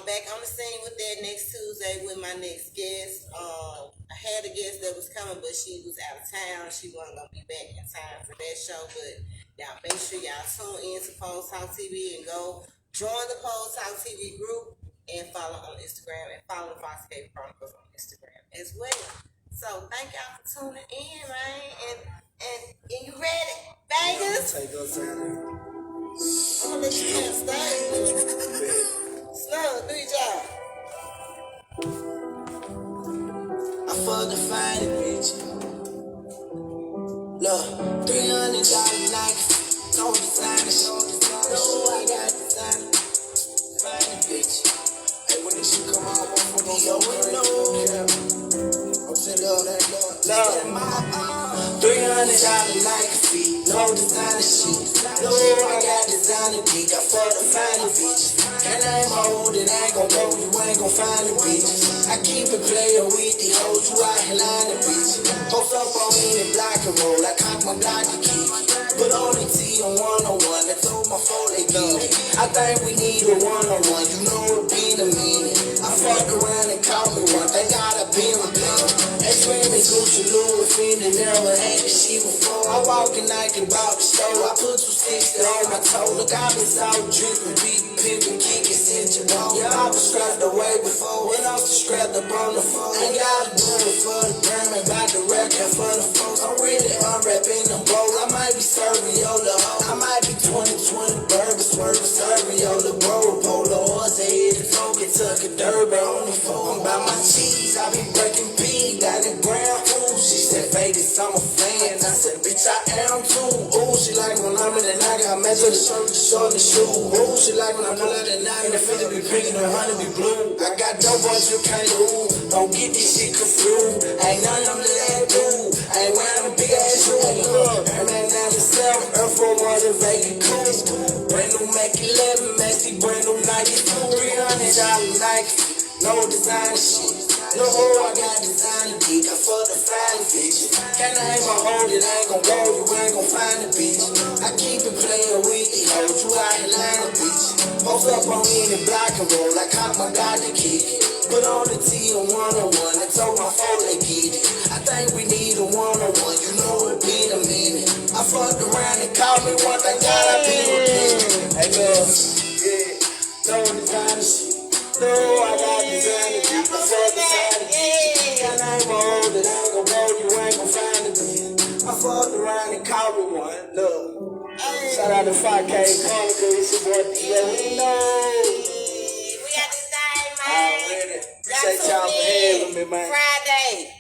back on the scene with that next Tuesday with my next guest. I had a guest that was coming, but she was out of town. She wasn't going to be back in time for that show. But y'all make sure y'all tune in to Pose Talk TV and go join the Pose Talk TV group and follow on Instagram and follow the Fox Cave Chronicles on Instagram as well. So thank y'all for tuning in, man. And you ready, Vegas? Take us in there. I'm gonna let you can't stay. Slow, do your job. I fucking find it, bitch. Look, $300 Nike, no designer shit. No, I got designer. Find it, bitch. Hey, when this shit come out, I'm gonna yo, I'm saying, love, $300 Nike feet, no designer shit. No, I got designer dick, I fuck the finer bitch. And I ain't old and I ain't gon' go, you ain't gon' find the bitch. I keep it player with the hoes, you out here lying the bitch. Post up on me and block and roll, I cock my Dodger key. Put on the T on 101, I told my phone they love me. I think we need a one-on-one, you know it been a minute. I fuck around and call me one, thank God I been repeated. Experience Gucci, Louis, Fendi, never had this shit before. I walk in Nike, bought the store, I put 260 on my toe. Look, I been out dripping, beating, pimping, kicking, cinching bone. Yeah, I was strapped away before, when I was strapped up on the phone. Ain't gotta do it for the gram, and buy the record for the folks. I'm really unwrapping them bowls, I might be serving Yola ho. I might be 2020 burger, swerving, serving Yola bro. Polo horse, head and toe, Kentucky Derby on the phone. I'm by my cheese, I be breaking pig down the ground. Ooh, she said, Vegas, I'm a fan. I said, bitch, I am too. Ooh, she like when pants or the shirt, the short, the shoe. Ooh, she like when I pull out that 9 and the 50 be pink and the 100 be blue. I got dope boys you can't lose. Don't get this shit confused. Ain't none of them little ass dudes. I ain't wearing a big ass shoe. Her man 97, Earth for more than Vegas cool. Brand new Mac 11, Maxi, brand new Nike, $300 Nike. No designer shit. No hoe, I got designer dick. I fuck the fine bitch. Can't name my hoe that ain't gon' go, you ain't gon' find a bitch. I keep it playing with it, hold you out in line, bitch. Post up on any block and roll, I caught my guy to kick it. Put on the T on 101, I told my phone they get it. I think we need a one-on-one, you know it been a minute. I fucked around and called me one, thank God I been repeated. Hey girl, yeah, no designer shit. No, I got designer dick, I fuck designer dick. Can't name my hoe that ain't gon' go, you ain't gon' find a bitch. I fucked around and called me one, look. Shout out to 5K Chronicles, it's your boy D.O. We know. We got this thing, man. Already. Appreciate y'all for having me, man. Friday.